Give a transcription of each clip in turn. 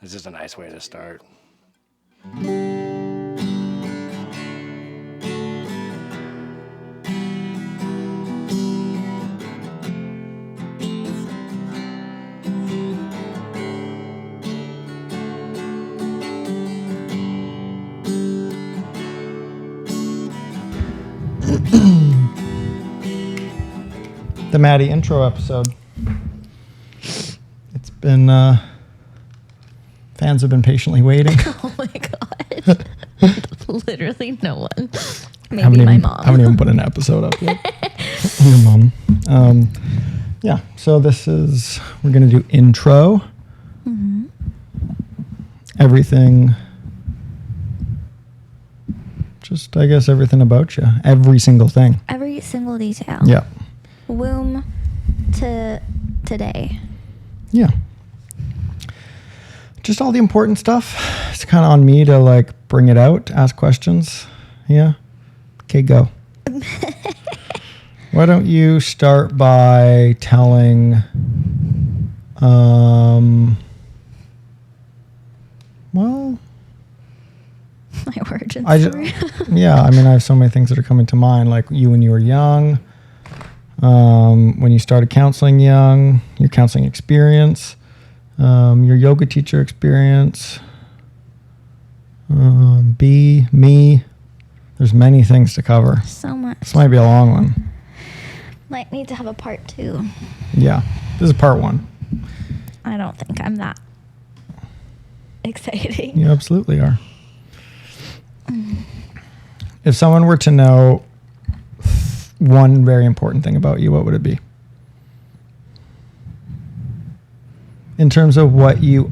It's just a nice way to start. The Madi intro episode. It's been, fans have been patiently waiting. Oh my god. Literally no one. Maybe my mom. I haven't even put an episode up yet. Your mom. Yeah, so we're going to do intro. Mm-hmm. Everything, just I guess everything about you. Every single thing. Every single detail. Yeah. Womb to today. Yeah. Just all the important stuff. It's kind of on me to like bring it out, ask questions. Yeah. Okay, go. Why don't you start by telling, well, My origin story. Yeah, I mean, I have so many things that are coming to mind, like you when you were young, when you started counseling young, your counseling experience, your yoga teacher experience, me. There's many things to cover. So much. This might be a long one. Might need to have a part 2. Yeah, this is part 1. I don't think I'm that exciting. You absolutely are. If someone were to know one very important thing about you, what would it be? In terms of what you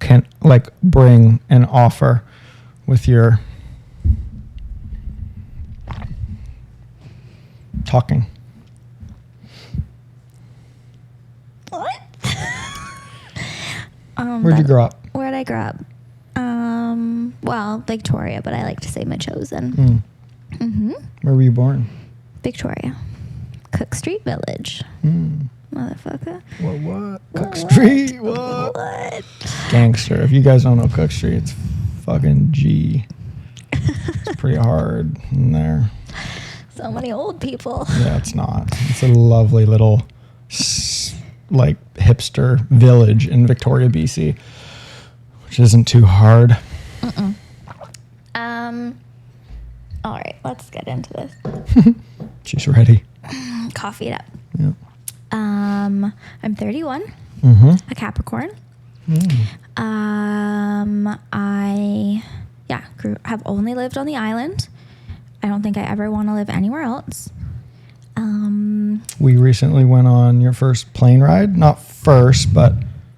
can like bring and offer with your talking. What? Where'd you grow up? Where'd I grow up? Well, Victoria, but I like to say Machosen. Mm-hmm. Where were you born? Victoria. Cook Street Village. Motherfucker. What? Cook Street? What? What? Gangster. If you guys don't know Cook Street, it's fucking G. It's pretty hard in there. So many old people. Yeah, it's not. It's a lovely little, like, hipster village in Victoria, BC, which isn't too hard. All right, let's get into this. She's ready. Coffee it up. Yeah. I'm 31. Mm-hmm. A Capricorn. Mm. I have only lived on the island. I don't think I ever want to live anywhere else. We recently went on your first plane ride. Not first, but...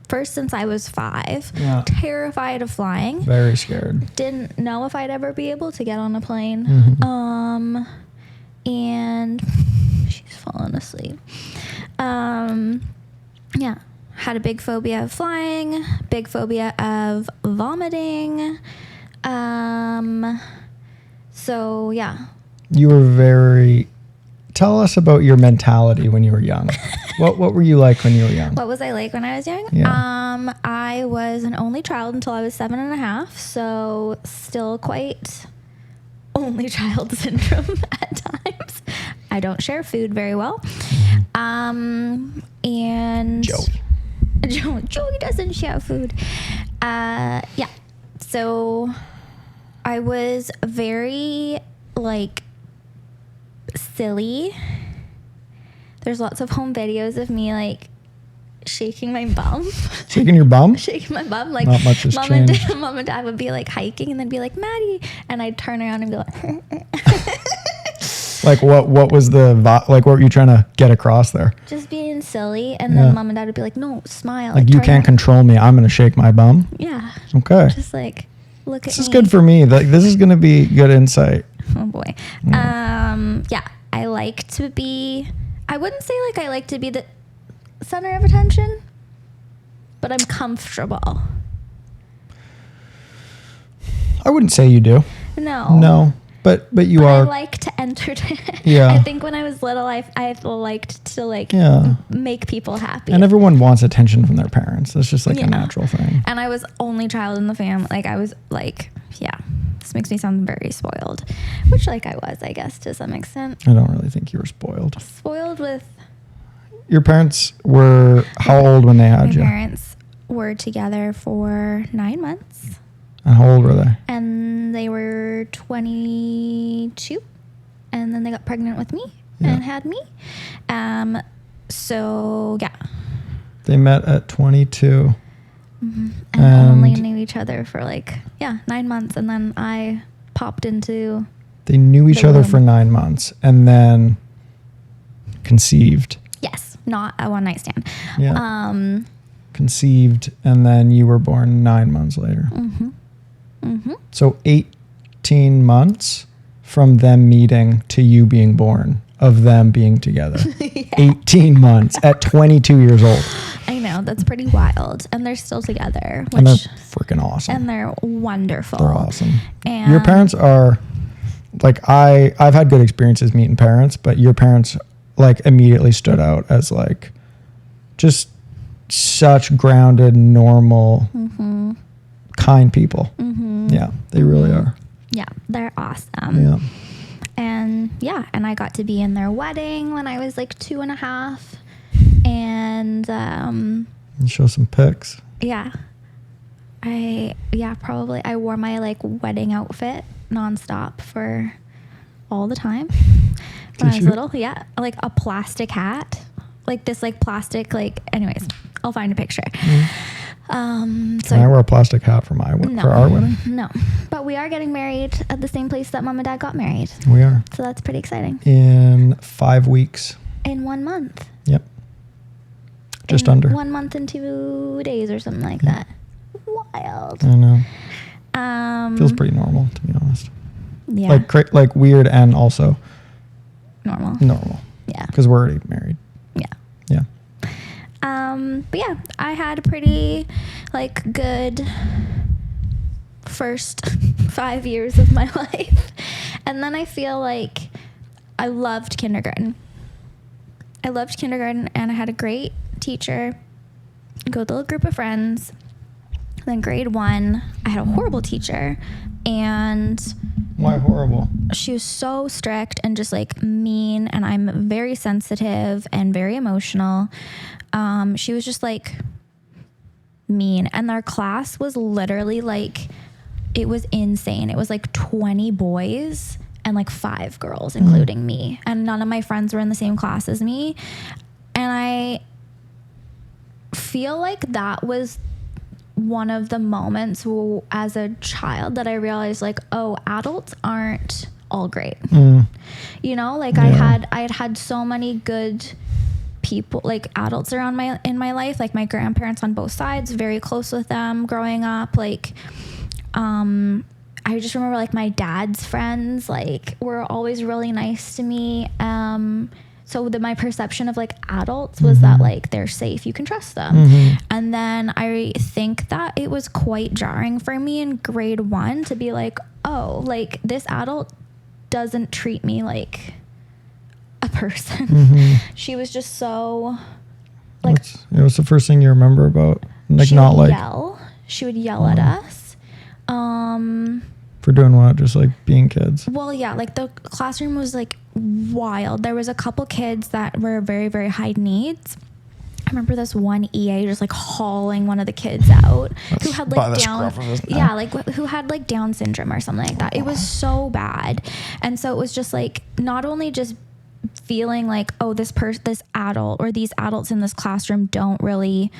First since I was 5. Yeah. Terrified of flying. Very scared. Didn't know if I'd ever be able to get on a plane. Mm-hmm. And she's fallen asleep. Yeah. Had a big phobia of flying. Big phobia of vomiting. So, yeah. You were very... Tell us about your mentality when you were young. What were you like when you were young? What was I like when I was young? Yeah. I was an only child until I was 7.5, so still quite only child syndrome at times. I don't share food very well. And Joey doesn't share food. Yeah. So I was very like silly. There's lots of home videos of me like shaking my bum. Shaking your bum? Shaking my bum. Like not much has changed. Mom and dad would be like hiking and then be like, Maddie, and I'd turn around and be like Like what was the like what were you trying to get across there? just being silly, and then mom and dad would be like, no, smile. Like you can't control me. I'm gonna shake my bum. Yeah. Okay. Just like look at me. This is good for me. Like this is gonna be good insight. Oh boy. Yeah. I like to be. I wouldn't say like I like to be the center of attention, but I'm comfortable. I wouldn't say you do. No. No, but you are. I like to Yeah. I think when I was little, I liked to like Yeah. make people happy. And everyone wants attention from their parents. That's just like Yeah. a natural thing. And I was only child in the family. Like I was like, yeah, this makes me sound very spoiled, which like I was, I guess, to some extent. I don't really think you were spoiled. Spoiled with Your parents were how old when they had my you? parents were together for 9 months. And how old were they? And they were 22. And then they got pregnant with me Yeah. and had me. So, yeah. They met at 22. And And- only knew each other for like, 9 months. And then I popped into, They knew each The other womb. for 9 months and then conceived. yes, not a one night stand. Yeah. Conceived, and then you were born 9 months later. So 18 months from them meeting to you being born, of them being together. 18 months at 22 years old. I know, that's pretty wild. And they're still together, And they're which, freaking awesome. and they're wonderful. They're awesome. And Your parents are like, I've had good experiences meeting parents, but your parents like immediately stood out as like just such grounded, normal, kind people. Yeah, they really are. yeah, they're awesome. Yeah. And I got to be in their wedding when I was like 2.5. And You show some pics. yeah. Probably I wore my like wedding outfit nonstop for all the time when I was you? little. Yeah, like a plastic hat, like this like plastic like. Anyways, I'll find a picture. Can I wear a plastic hat for for our wedding? No, but we are getting married at the same place that mom and dad got married, We are so that's pretty exciting. in 5 weeks. In 1 month. Yep. Just In under. 1 month and 2 days or something like that. Wild. I know. Feels pretty normal, to be honest. Yeah. Like like weird and also normal. normal Yeah. because we're already married. Yeah. Yeah. But yeah, I had a pretty like good first 5 years of my life. And then I feel like I loved kindergarten. And I had a great teacher, a good little group of friends. Then grade 1, I had a horrible teacher, and Why horrible? she was so strict and just like mean, and I'm very sensitive and very emotional. She was just like mean, and our class was literally like, it was insane. It was like 20 boys and like 5 girls, including me, and none of my friends were in the same class as me. And I feel like that was one of the moments as a child that I realized like, oh, adults aren't all great. You know, like Yeah. I had so many good people, like adults around in my life, like my grandparents on both sides, very close with them growing up. Like, I just remember like my dad's friends, like were always really nice to me. So my perception of like adults was that like they're safe, you can trust them. And then I think that it was quite jarring for me in grade 1 to be like, oh, like this adult doesn't treat me like a person. She was just so like, It was the first thing you remember about, like she not would like yell. She would yell at us. for doing what, just like being kids. Well, yeah, like the classroom was like wild. There was a couple kids that were very, very high needs. I remember this one EA just like hauling one of the kids out who had by like the Down, scruff of his neck. yeah, like who had like Down syndrome or something like that. It was so bad, and so it was just like not only just feeling like, oh, this adult or these adults in this classroom don't really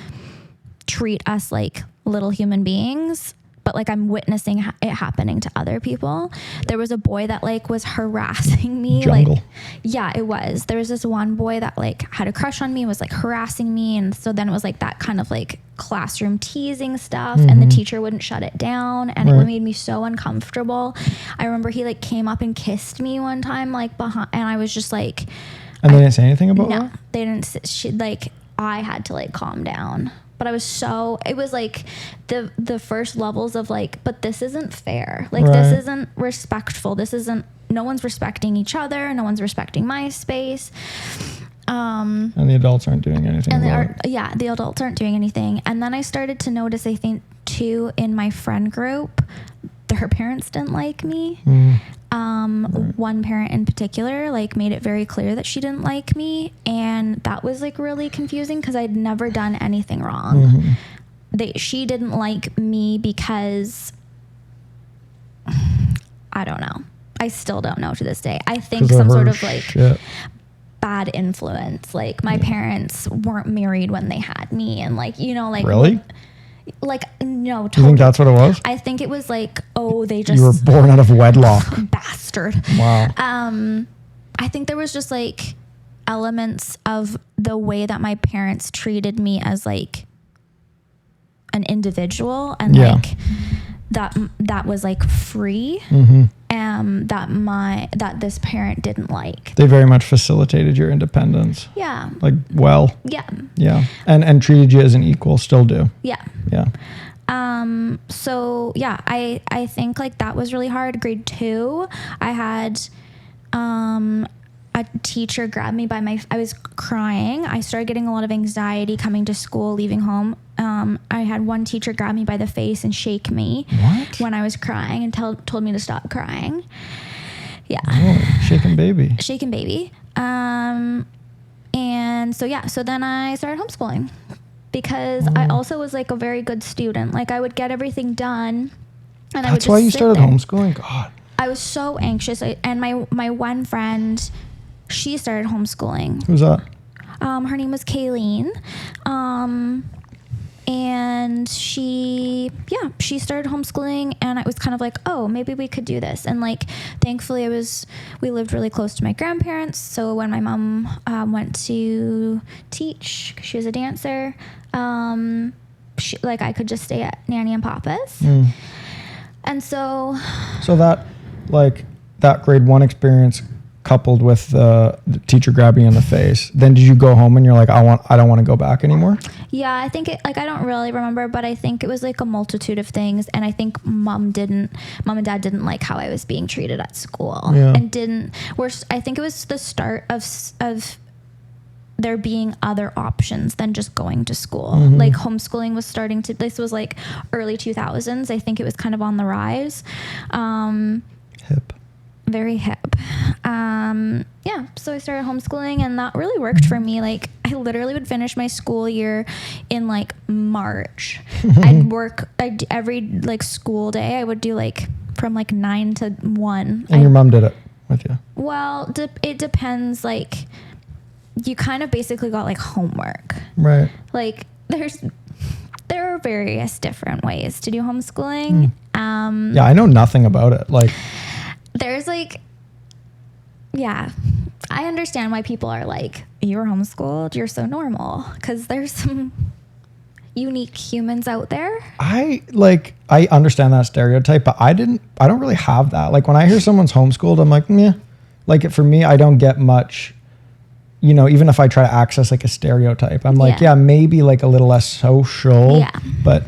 treat us like little human beings, but like I'm witnessing it happening to other people. There was a boy that like was harassing me. Jungle. Like, yeah, it was. There was this one boy that like had a crush on me, was like harassing me. And so then it was like that kind of like classroom teasing stuff, and the teacher wouldn't shut it down. And it made me so uncomfortable. I remember he like came up and kissed me one time, like behind, and I was just like, And they didn't say anything about no, that? they didn't. Like I had to like calm down. But I was it was like the first levels of like, but this isn't fair. Like Right. this isn't respectful. This isn't no one's respecting each other. No one's respecting my space. And the adults aren't doing anything. And about the adults aren't doing anything. And then I started to notice, I think too, in my friend group, their parents didn't like me. One parent in particular, like, made it very clear that she didn't like me. And that was like really confusing because I'd never done anything wrong. She didn't like me because I don't know. I still don't know to this day. I think some sort of like bad influence. Like, my parents weren't married when they had me, and like, you know, like, really? Like, no, totally. You think that's what it was? I think it was like, oh, they just... You were born out of wedlock. Bastard. Wow. I think there was just like elements of the way that my parents treated me as like an individual, and like that was like free. That this parent didn't like. They very much facilitated your independence. Yeah. Like, well. Yeah. Yeah. And treated you as an equal, still do. Yeah. Yeah. So yeah, I think like that was really hard. Grade 2, I had a teacher grab me by I was crying. I started getting a lot of anxiety coming to school, leaving home. I had one teacher grab me by the face and shake me when I was crying and told me to stop crying. Yeah. Oh, shaken baby. Shaken baby. And so, yeah, so then I started homeschooling because I also was like a very good student. Like, I would get everything done. And I would just why you started there. homeschooling? God. I was so anxious. And my one friend, she started homeschooling. Who's that? Her name was Kayleen. And she started homeschooling, and it was kind of like, oh, maybe we could do this. And like, thankfully we lived really close to my grandparents. So when my mom went to teach, 'cause she was a dancer, I could just stay at Nanny and Papa's. And so that, like, that grade 1 experience coupled with the teacher grabbing you in the face, then did you go home and you're like, I don't want to go back anymore? Yeah, I think I don't really remember, but I think it was like a multitude of things. And I think mom and dad didn't like how I was being treated at school, and I think it was the start of there being other options than just going to school. Like, homeschooling was this was like early 2000s. I think it was kind of on the rise. Hip. Very hip. So I started homeschooling, and that really worked for me. Like, I literally would finish my school year in like March. Every like school day, I would do like from like 9 to 1. And your mom did it with you? Well, it depends. Like, you kind of basically got like homework. Right. Like, there are various different ways to do homeschooling. Yeah, I know nothing about it. Like, there's like, yeah, I understand why people are like, you're homeschooled, you're so normal, because there's some unique humans out there. I understand that stereotype, but I don't really have that. Like, when I hear someone's homeschooled, I'm like, meh. Like, for me, I don't get much, you know, even if I try to access like a stereotype, I'm like, yeah, maybe like a little less social, but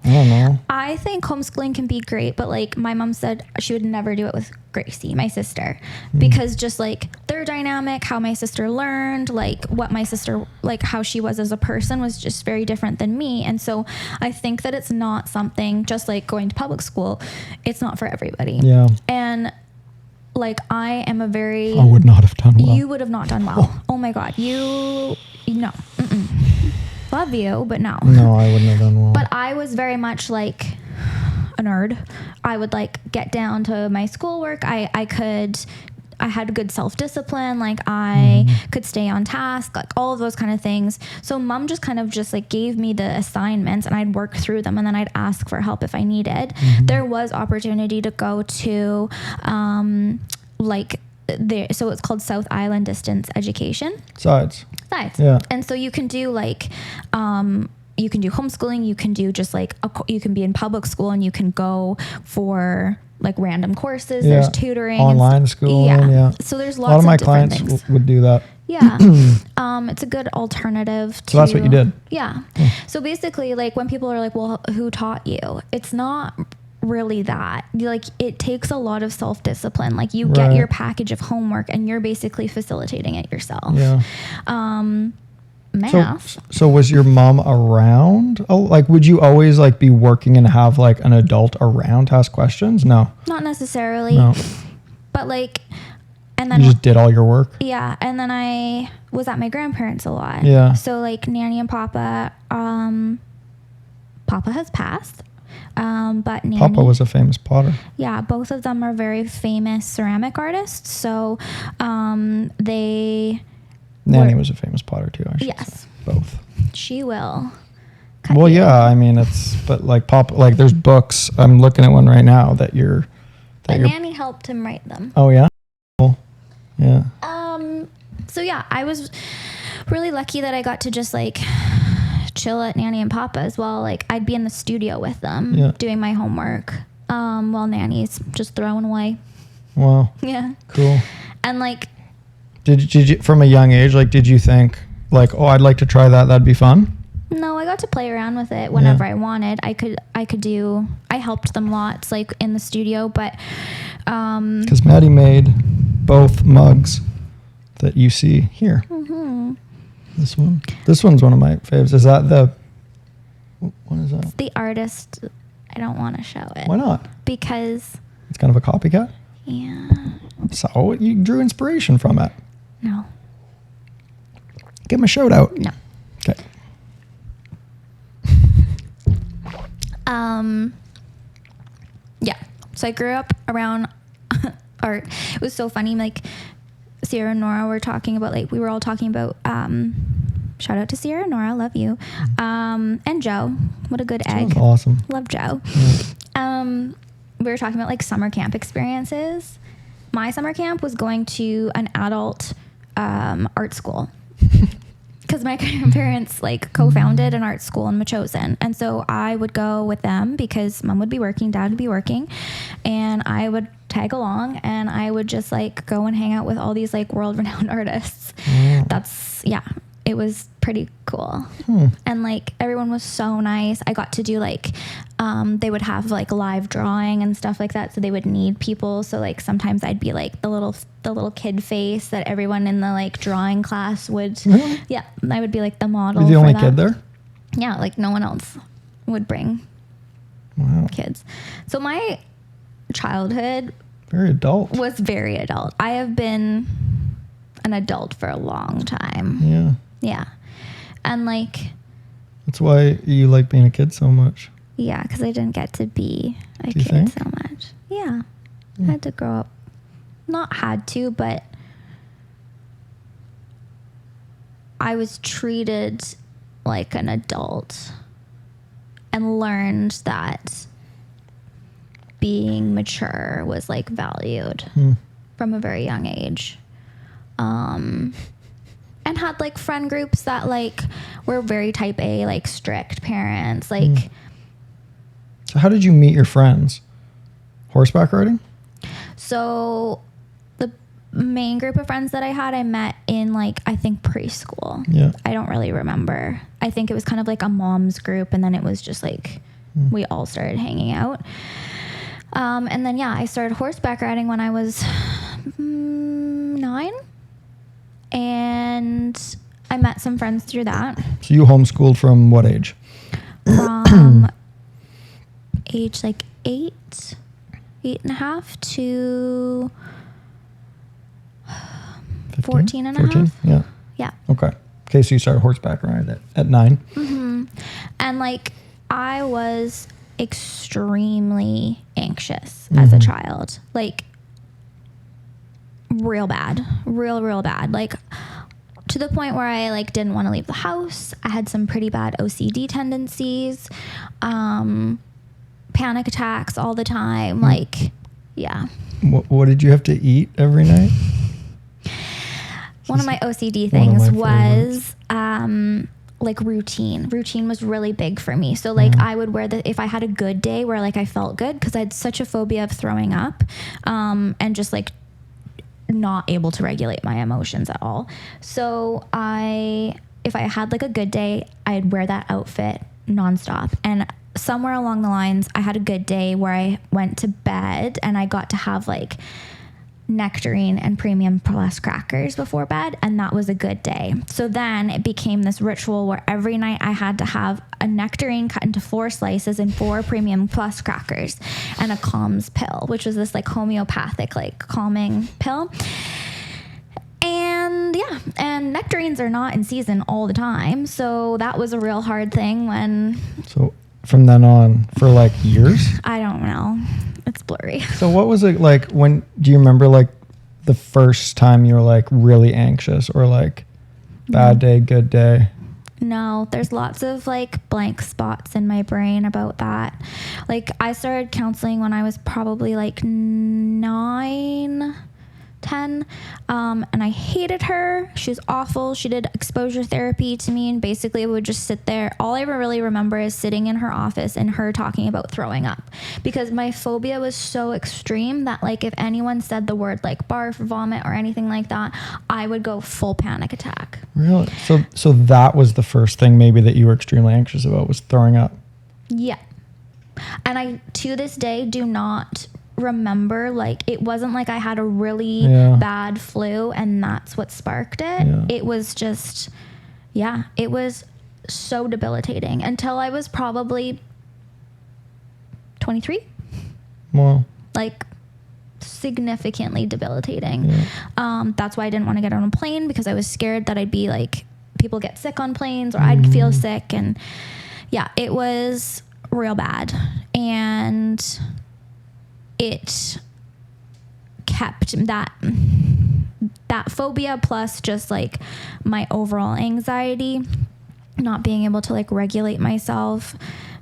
I don't know. I think homeschooling can be great, but like, my mom said she would never do it with Gracie, my sister, because just like their dynamic, how my sister learned, like what my sister, like how she was as a person was just very different than me. And so I think that it's not something, just like going to public school, it's not for everybody. Yeah. And like, I would not have done well. You would have not done well. Oh my God. No. Love you, but no. No, I wouldn't have done well. But I was very much like a nerd. I would like get down to my schoolwork. I had good self-discipline. Like, I could stay on task, like all of those kind of things. So mom just kind of just like gave me the assignments, and I'd work through them, and then I'd ask for help if I needed. There was opportunity to go to so it's called South Island Distance Education. Sides. Yeah. And so you can do like, you can do homeschooling, you can do just like, you can be in public school, and you can go for like random courses. There's tutoring. Online school. Yeah. So there's lots of my clients things. Would do that. Yeah. It's a good alternative to. So that's what you did. Yeah. So basically, like, when people are like, well, who taught you? It's not really that. Like, it takes a lot of self-discipline. Like, you get Right. your package of homework and you're basically facilitating it yourself. Yeah. Math. So was your mom around? Oh, like, would you always like be working and have like an adult around to ask questions? No. Not necessarily. No. But like, and then You just did all your work? yeah, and then I was at my grandparents a lot. Yeah. So like Nanny and Papa, Papa has passed. But Nanny, Papa was a famous potter. yeah, both of them are very famous ceramic artists. So they Nanny was a famous potter too, I should yes, say. Both. she will. Cut Well, you. yeah, I mean, but like Papa, like there's books. I'm looking at one right now that you're. But Nanny helped him write them. Oh yeah. Cool. Yeah. So yeah, I was really lucky that I got to just like chill at Nanny and Papa as well. Like, I'd be in the studio with them Yeah. doing my homework while Nanny's just throwing away. Wow. Yeah. Cool. And like, Did you from a young age, like, did you think like, oh, I'd like to try that? That'd be fun. no, I got to play around with it whenever I wanted. I helped them lots, like in the studio, but Because Maddie made both mugs that you see here. mm-hmm. This one. This one's one of my faves. Is that what is that? The artist, I don't want to show it. Why not? Because, It's kind of a copycat. yeah, So you drew inspiration from it. no, Give him a shout out. no. Okay. Yeah. So I grew up around art. It was so funny. Like, Sierra and Nora were talking about, like, we were all talking about, shout out to Sierra and Nora, love you. And Joe, what a good egg. That's awesome. Love Joe. Yeah. We were talking about like summer camp experiences. My summer camp was going to an adult art school. Because my grandparents like co-founded an art school in Machosen, and so I would go with them because Mom would be working, Dad would be working, and I would tag along, and I would just like go and hang out with all these like world-renowned artists. Yeah, it was pretty cool. And like everyone was so nice. I got to do like they would have like live drawing and stuff like that, so they would need people. So like sometimes I'd be like the little kid face that everyone in the like drawing class would. Really? Yeah, I would be like the model. You're the for only that. kid there? Yeah, like no one else would bring Wow. kids. So my childhood Very adult. was very adult. I have been an adult for a long time. Yeah. Yeah. And like, That's why you like being a kid so much. yeah, because I didn't get to be a Do you kid think? so much. Yeah. I had to grow up. Not had to, but I was treated like an adult and learned that being mature was like valued from a very young age. And had like friend groups that like were very type A, like strict parents. Like, So how did you meet your friends? Horseback riding? so the main group of friends that I had, I met in like, I think preschool. Yeah. I don't really remember. I think it was kind of like a mom's group, and then it was just like we all started hanging out. And then yeah, I started horseback riding when I was 9, and I met some friends through that So you homeschooled from what age? from age like 8.5 to 15? 14 and a 14? half. Yeah. Yeah. Okay. Okay, so you started horseback riding at 9. And like, I was extremely anxious as a child, like real bad, real bad, like to the point where I like didn't want to leave the house. I had some pretty bad OCD tendencies, panic attacks all the time. Like, yeah. What did you have to eat every night? One of my OCD One of things my was like routine. Routine was really big for me. So like I would wear if I had a good day where like I felt good, because I had such a phobia of throwing up and just like not able to regulate my emotions at all. So if I had like a good day, I'd wear that outfit nonstop. And somewhere along the lines, I had a good day where I went to bed and I got to have like nectarine and premium plus crackers before bed, and that was a good day. So then it became this ritual where every night I had to have a nectarine cut into 4 slices and 4 premium plus crackers and a calms pill, which was this like homeopathic like calming pill. And yeah, and nectarines are not in season all the time, so that was a real hard thing when... So from then on, for like years? I don't know. It's blurry. So what was it like when, do you remember like the first time you were like really anxious or like bad day, good day? No, there's lots of like blank spots in my brain about that. Like I started counseling when I was probably like 9, 10, and I hated her. She was awful. She did exposure therapy to me, and basically I would just sit there. All I really remember is sitting in her office and her talking about throwing up, because my phobia was so extreme that like if anyone said the word like barf, vomit, or anything like that, I would go full panic attack. Really? So that was the first thing maybe that you were extremely anxious about, was throwing up? Yeah. And I, to this day, do not remember, like, it wasn't like I had a really bad flu and that's what sparked it. It was just, it was so debilitating until I was probably 23. Wow. Like, significantly debilitating. That's why I didn't want to get on a plane, because I was scared that I'd be like, people get sick on planes, or I'd feel sick. And it was real bad. And it kept that phobia, plus just like my overall anxiety, not being able to like regulate myself,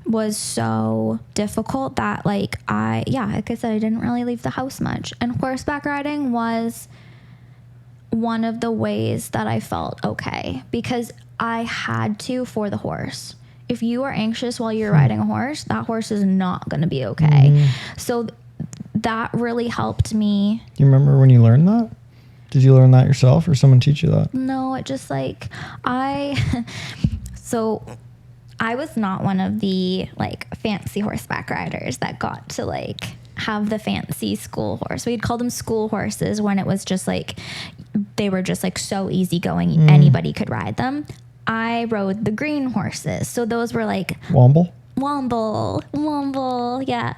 was so difficult that like I said, I didn't really leave the house much. And horseback riding was one of the ways that I felt okay, because I had to for the horse. If you are anxious while you're riding a horse, that horse is not going to be okay. So that really helped me. Do you remember when you learned that? Did you learn that yourself, or someone teach you that? No, it just like, so I was not one of the like fancy horseback riders that got to like have the fancy school horse. We'd call them school horses when it was just like, they were just like so easygoing, anybody could ride them. I rode the green horses. So those were like... Womble, yeah.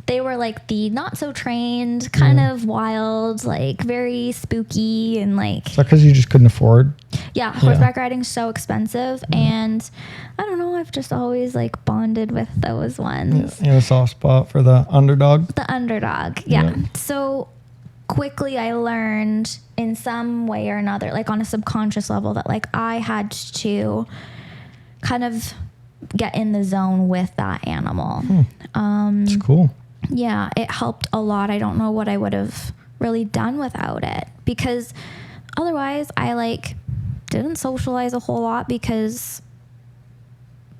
They were like the not so trained, kind of wild, like very spooky, and like... Is that because you just couldn't afford? Yeah, horseback riding's so expensive, and I don't know, I've just always like bonded with those ones. You have a soft spot for the underdog? The underdog, yeah. So quickly I learned in some way or another, like on a subconscious level, that like I had to kind of get in the zone with that animal. It's cool. Yeah, it helped a lot. I don't know what I would have really done without it, because otherwise I like didn't socialize a whole lot because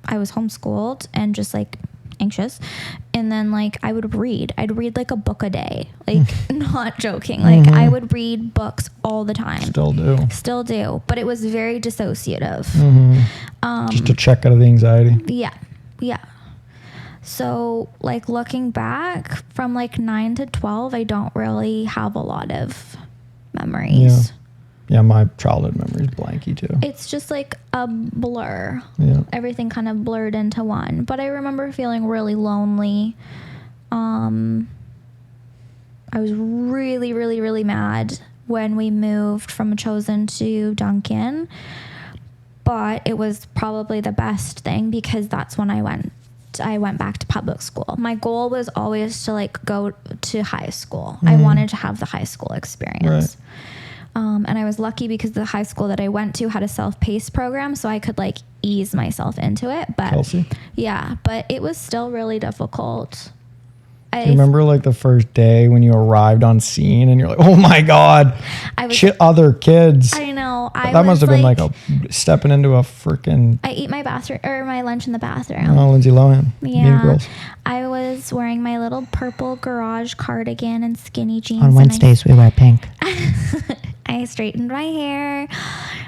I was homeschooled and just like anxious. And then like I'd read like a book a day, like not joking. Like I would read books all the time. Still do. But it was very dissociative. Just to check out of the anxiety. Yeah. So like looking back from like 9 to 12, I don't really have a lot of memories. Yeah, my childhood memory is blanky too. It's just like a blur. Yeah. Everything kind of blurred into one. But I remember feeling really lonely. I was really, really, really mad when we moved from Chosen to Duncan. But it was probably the best thing, because that's when I went back to public school. My goal was always to like go to high school. I wanted to have the high school experience. Right. And I was lucky because the high school that I went to had a self-paced program, so I could like ease myself into it. But Kelsey? Yeah, but it was still really difficult. Do you remember like the first day when you arrived on scene and you're like, oh my God, other kids. I know. That must have been like a stepping into a freaking... I eat my lunch in the bathroom. Oh, Lindsay Lohan. Yeah. Mean Girls. I was wearing my little purple garage cardigan and skinny jeans. On Wednesdays, we wear pink. I straightened my hair.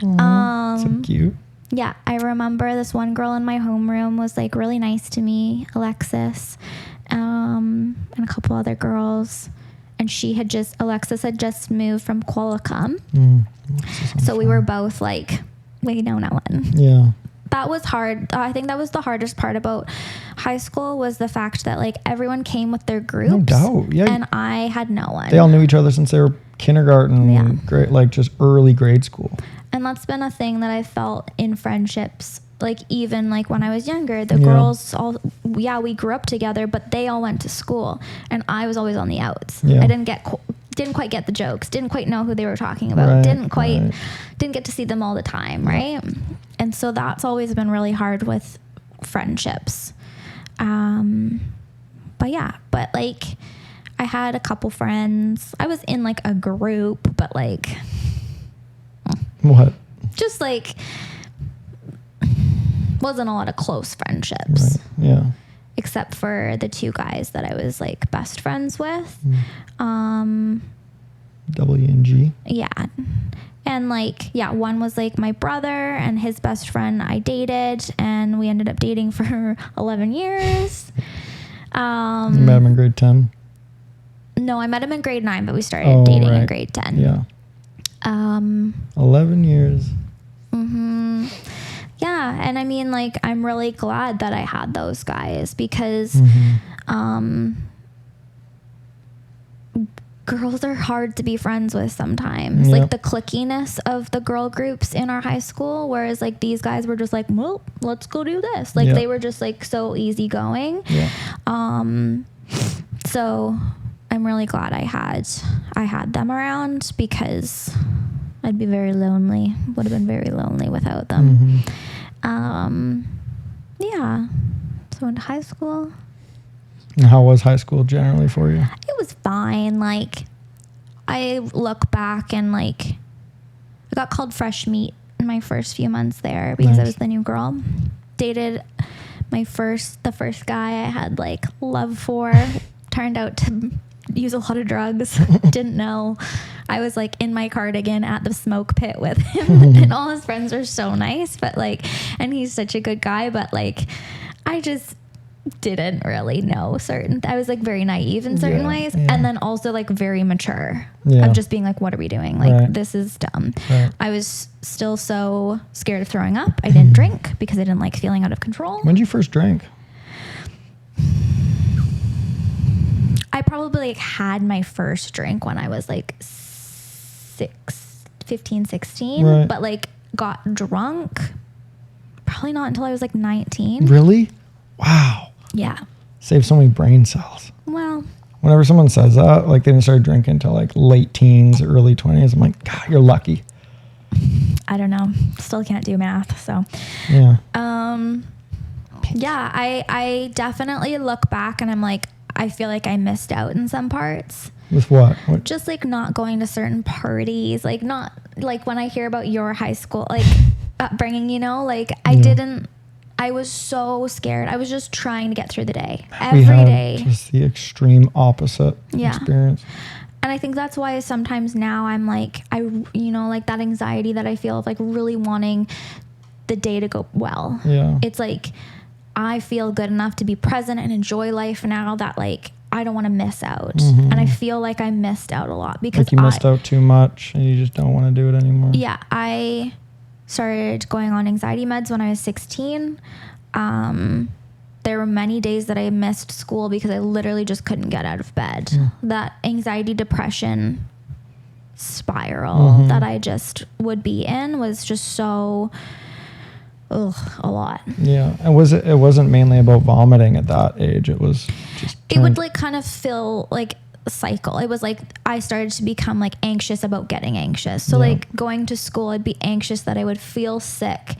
So cute. Yeah, I remember this one girl in my homeroom was like really nice to me, Alexis, and a couple other girls. And Alexis had just moved from Qualicum. So we were both like, we know no one. Yeah. That was hard. I think that was the hardest part about high school was the fact that like everyone came with their groups. No doubt. Yeah. And I had no one. They all knew each other since they were kindergarten, like just early grade school. And that's been a thing that I felt in friendships. Like even like when I was younger, the girls all, we grew up together, but they all went to school and I was always on the outs. Yeah. I didn't quite get the jokes, didn't quite know who they were talking about, didn't get to see them all the time. Right. And so that's always been really hard with friendships. But like I had a couple friends, I was in like a group, but like, what? Just like, wasn't a lot of close friendships. Right. Yeah. Except for the two guys that I was like best friends with. W and G. Yeah. And like, one was like my brother and his best friend I dated and we ended up dating for 11 years. You met him in grade 10? No, I met him in grade 9, but we started dating in grade 10. Yeah. 11 years. Mm-hmm. Yeah. And I mean, like, I'm really glad that I had those guys because, girls are hard to be friends with sometimes. Yep. Like the clickiness of the girl groups in our high school, whereas like these guys were just like, well, let's go do this. Like they were just like so easygoing. Yeah. So I'm really glad I had them around because I'd be very lonely. Would have been very lonely without them. Yeah. So in high school. And how was high school generally for you? It was fine. Like, I look back and like, I got called fresh meat in my first few months there because I was the new girl. Dated the first guy I had like love for. Turned out to use a lot of drugs. Didn't know. I was like in my cardigan at the smoke pit with him and all his friends were so nice, but like, and he's such a good guy, but like, I just didn't really know I was like very naive in certain ways and then also like very mature of just being like, what are we doing? Like, this is dumb. I was still so scared of throwing up. I didn't drink because I didn't like feeling out of control. When did you first drink? I probably like had my first drink when I was like 15, 16, but like got drunk probably not until I was like 19. Really? Wow. Yeah. Save so many brain cells. Well, whenever someone says that, like they didn't start drinking until like late teens, early 20s, I'm like, God, you're lucky. I don't know. Still can't do math. So, yeah. Yeah, I definitely look back and I'm like, I feel like I missed out in some parts. With what? Just like not going to certain parties, like not like when I hear about your high school, like upbringing, you know, like I was so scared. I was just trying to get through the day every day. Just the extreme opposite experience. And I think that's why sometimes now I'm like, like that anxiety that I feel of like really wanting the day to go well. Yeah. It's like, I feel good enough to be present and enjoy life now that like, I don't want to miss out. And I feel like I missed out a lot because like you missed out too much and you just don't want to do it anymore. Yeah. I started going on anxiety meds when I was 16. There were many days that I missed school because I literally just couldn't get out of bed. That anxiety, depression spiral that I just would be in was just so, a lot. Yeah. And it wasn't mainly about vomiting at that age. It was just, it would like kind of feel like a cycle. It was like, I started to become like anxious about getting anxious. So like going to school, I'd be anxious that I would feel sick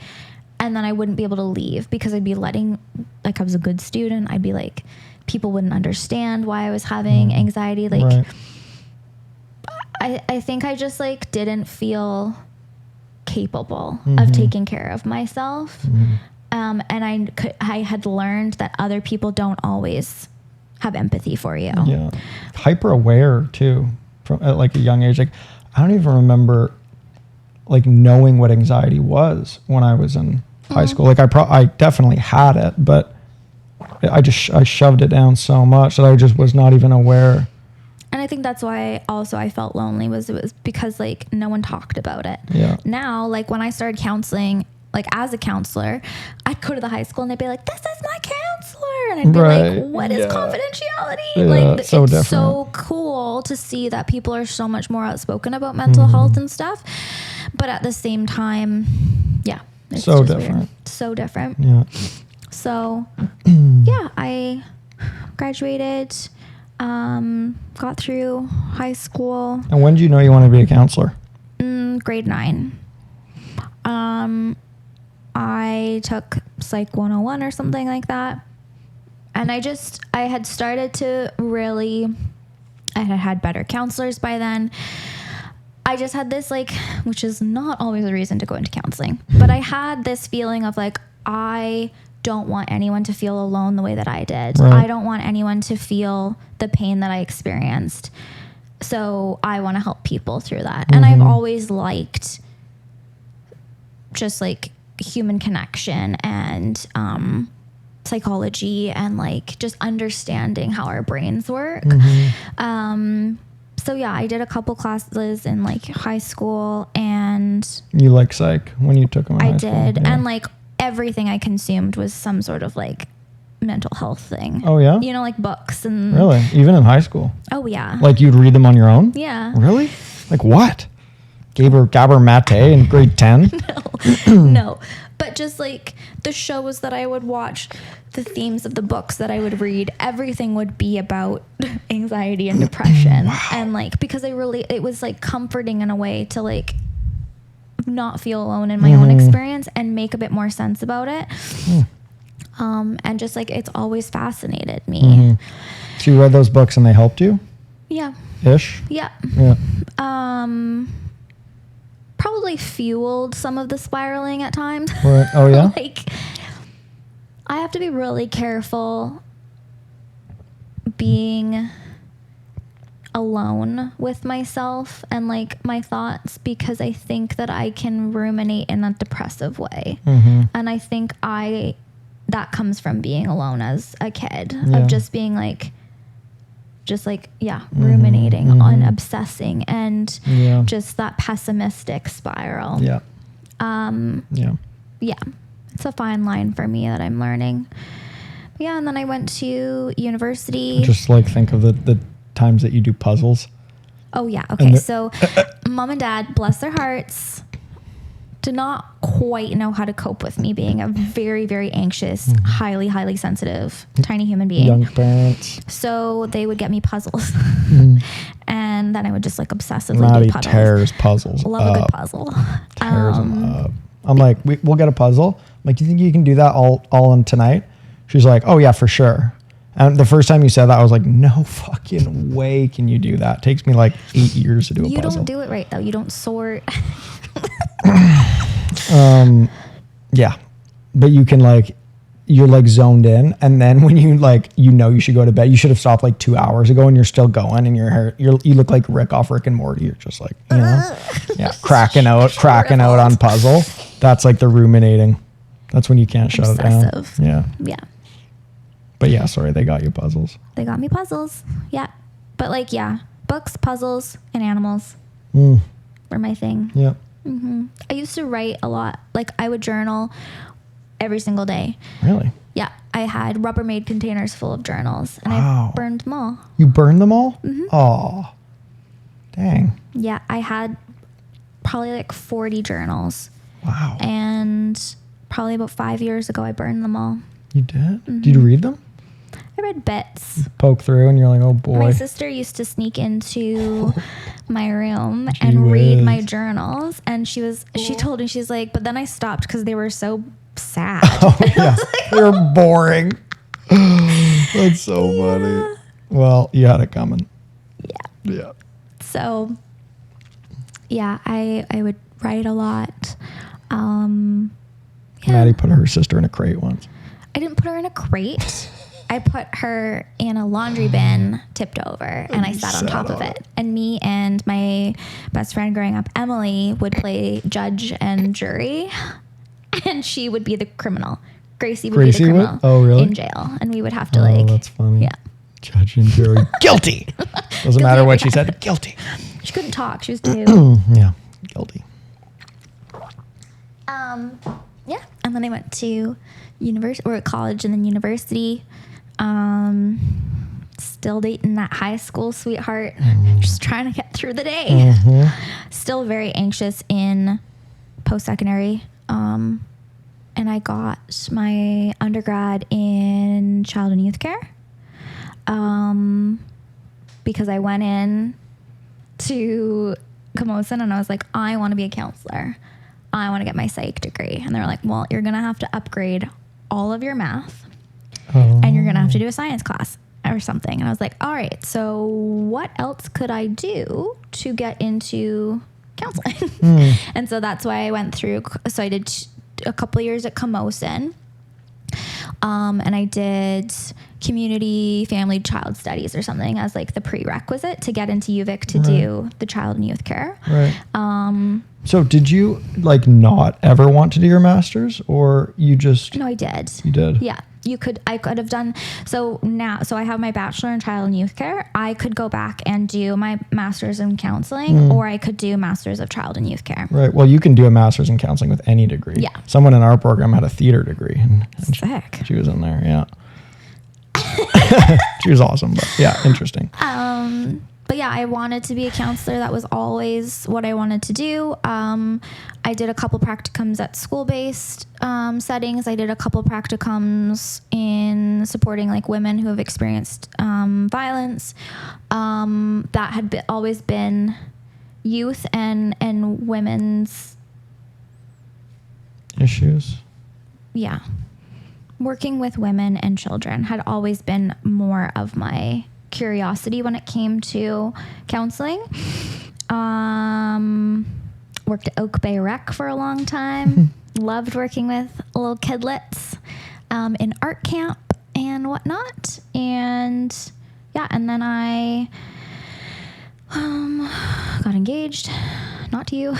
and then I wouldn't be able to leave because I'd be like I was a good student. I'd be like, people wouldn't understand why I was having anxiety. Like, I think I just like didn't feel capable of taking care of myself. And I had learned that other people don't always have empathy for you. Yeah. Hyper aware too from at like a young age. Like I don't even remember like knowing what anxiety was when I was in high school. Like I definitely had it, but I shoved it down so much that I just was not even aware. And I think that's why also I felt lonely, it was because like no one talked about it. Yeah. Now, like when I started counseling, like as a counselor, I'd go to the high school and they'd be like, "This is my counselor," and I'd be like, "What is confidentiality?" Yeah, like it's so different. so cool to see that people are so much more outspoken about mental health and stuff. But at the same time, yeah, it's so just different. weird. So different. Yeah. So yeah, I graduated, got through high school. And when did you know you wanted to be a counselor? Grade 9. I took Psych 101 or something like that. And I had started to really, I had better counselors by then. I just had this like, which is not always a reason to go into counseling, but I had this feeling of like, I don't want anyone to feel alone the way that I did. Right. I don't want anyone to feel the pain that I experienced. So I want to help people through that. And I've always liked just like human connection and psychology and like just understanding how our brains work. So yeah, I did a couple classes in like high school, and You like psych when you took them in I high school? did. Yeah. And like everything I consumed was some sort of like mental health thing. Oh yeah? You know, like books and Really? Even in high school? oh yeah. Like you'd read them on your own? Yeah. Really? Like what? Gabor Mate in grade 10? No. But just like the shows that I would watch, the themes of the books that I would read, everything would be about anxiety and depression. Wow. And like, because it was like comforting in a way to like not feel alone in my own experience and make a bit more sense about it. And just like, it's always fascinated me. So you read those books and they helped you? Yeah. Ish? Yeah. Yeah. Probably fueled some of the spiraling at times. Right. Oh yeah? Like, I have to be really careful being alone with myself and like my thoughts, because I think that I can ruminate in a depressive way. And I think that comes from being alone as a kid, of just being like, ruminating on obsessing and just that pessimistic spiral. Yeah. Yeah, it's a fine line for me that I'm learning. Yeah, and then I went to university. Just like think of the times that you do puzzles. Oh yeah, okay. So mom and dad, bless their hearts, did not quite know how to cope with me being a very, very anxious, highly, highly sensitive, tiny human being. Young parents. So they would get me puzzles. And then I would just like obsessively Maddie do puzzles. tears puzzles Love a good puzzle. Tears them up. I'm like, we'll get a puzzle. I'm like, you think you can do that all on tonight? She's like, oh yeah, for sure. And the first time you said that, I was like, no fucking way can you do that. It takes me like 8 years to do a puzzle. You don't do it right though. You don't sort. Yeah. But you can like, you're like zoned in. And then when you like, you should go to bed, you should have stopped like 2 hours ago and you're still going and your hair, you look like Rick off Rick and Morty. You're just like, yeah, cracking out on puzzle. That's like the ruminating. That's when you can't shut it down. Yeah. Yeah. But yeah, sorry, they got you puzzles. They got me puzzles. Yeah. But like, yeah, books, puzzles, and animals were my thing. Yeah. I used to write a lot. Like I would journal every single day. Really? Yeah. I had Rubbermaid containers full of journals and Wow. I burned them all. You burned them all? Oh, dang. Yeah. I had probably like 40 journals. Wow. And probably about 5 years ago, I burned them all. You did? Did you read them? I read bits. Poke through and you're like, oh boy. My sister used to sneak into my room and read my journals. And she told me, she's like, but then I stopped because they were so sad. Oh yeah. They're boring. That's so funny. Well, you had it coming. Yeah. So yeah, I would write a lot. Yeah. Maddie put her sister in a crate once. I didn't put her in a crate. I put her in a laundry bin tipped over and I sat on top of it. And me and my best friend growing up, Emily, would play judge and jury and she would be the criminal. Gracie would be the criminal in jail. And we would have to that's funny. Yeah. Judge and jury. Guilty. Doesn't matter what she said. Guilty. She couldn't talk. She was 2. Yeah. Guilty. Yeah. And then I went to college and then university. Still dating that high school sweetheart. Just trying to get through the day. Still very anxious in post-secondary. And I got my undergrad in child and youth care. Because I went in to Camosun and I was like, I want to be a counselor. I want to get my psych degree. And they're like, well, you're going to have to upgrade all of your math and you're going to have to do a science class or something. And I was like, all right, so what else could I do to get into counseling? And so that's why I went through. So I did a couple of years at Camosun. And I did community family child studies or something as like the prerequisite to get into UVic to do the child and youth care. Right. So did you like not ever want to do your master's or you just... No, I did. You did? Yeah. I could have done, so I have my bachelor in child and youth care. I could go back and do my master's in counseling or I could do master's of child and youth care. Right. Well, you can do a master's in counseling with any degree. Yeah. Someone in our program had a theater degree. And Sick. She was in there. Yeah. She was awesome, but yeah, interesting. But yeah, I wanted to be a counselor. That was always what I wanted to do. I did a couple practicums at school-based settings. I did a couple practicums in supporting like women who have experienced violence. That had always been youth and women's issues. Yeah. Working with women and children had always been more of my curiosity when it came to counseling. Worked at Oak Bay Rec for a long time. Loved working with little kidlets in art camp and whatnot. And yeah, and then I got engaged. Not to you.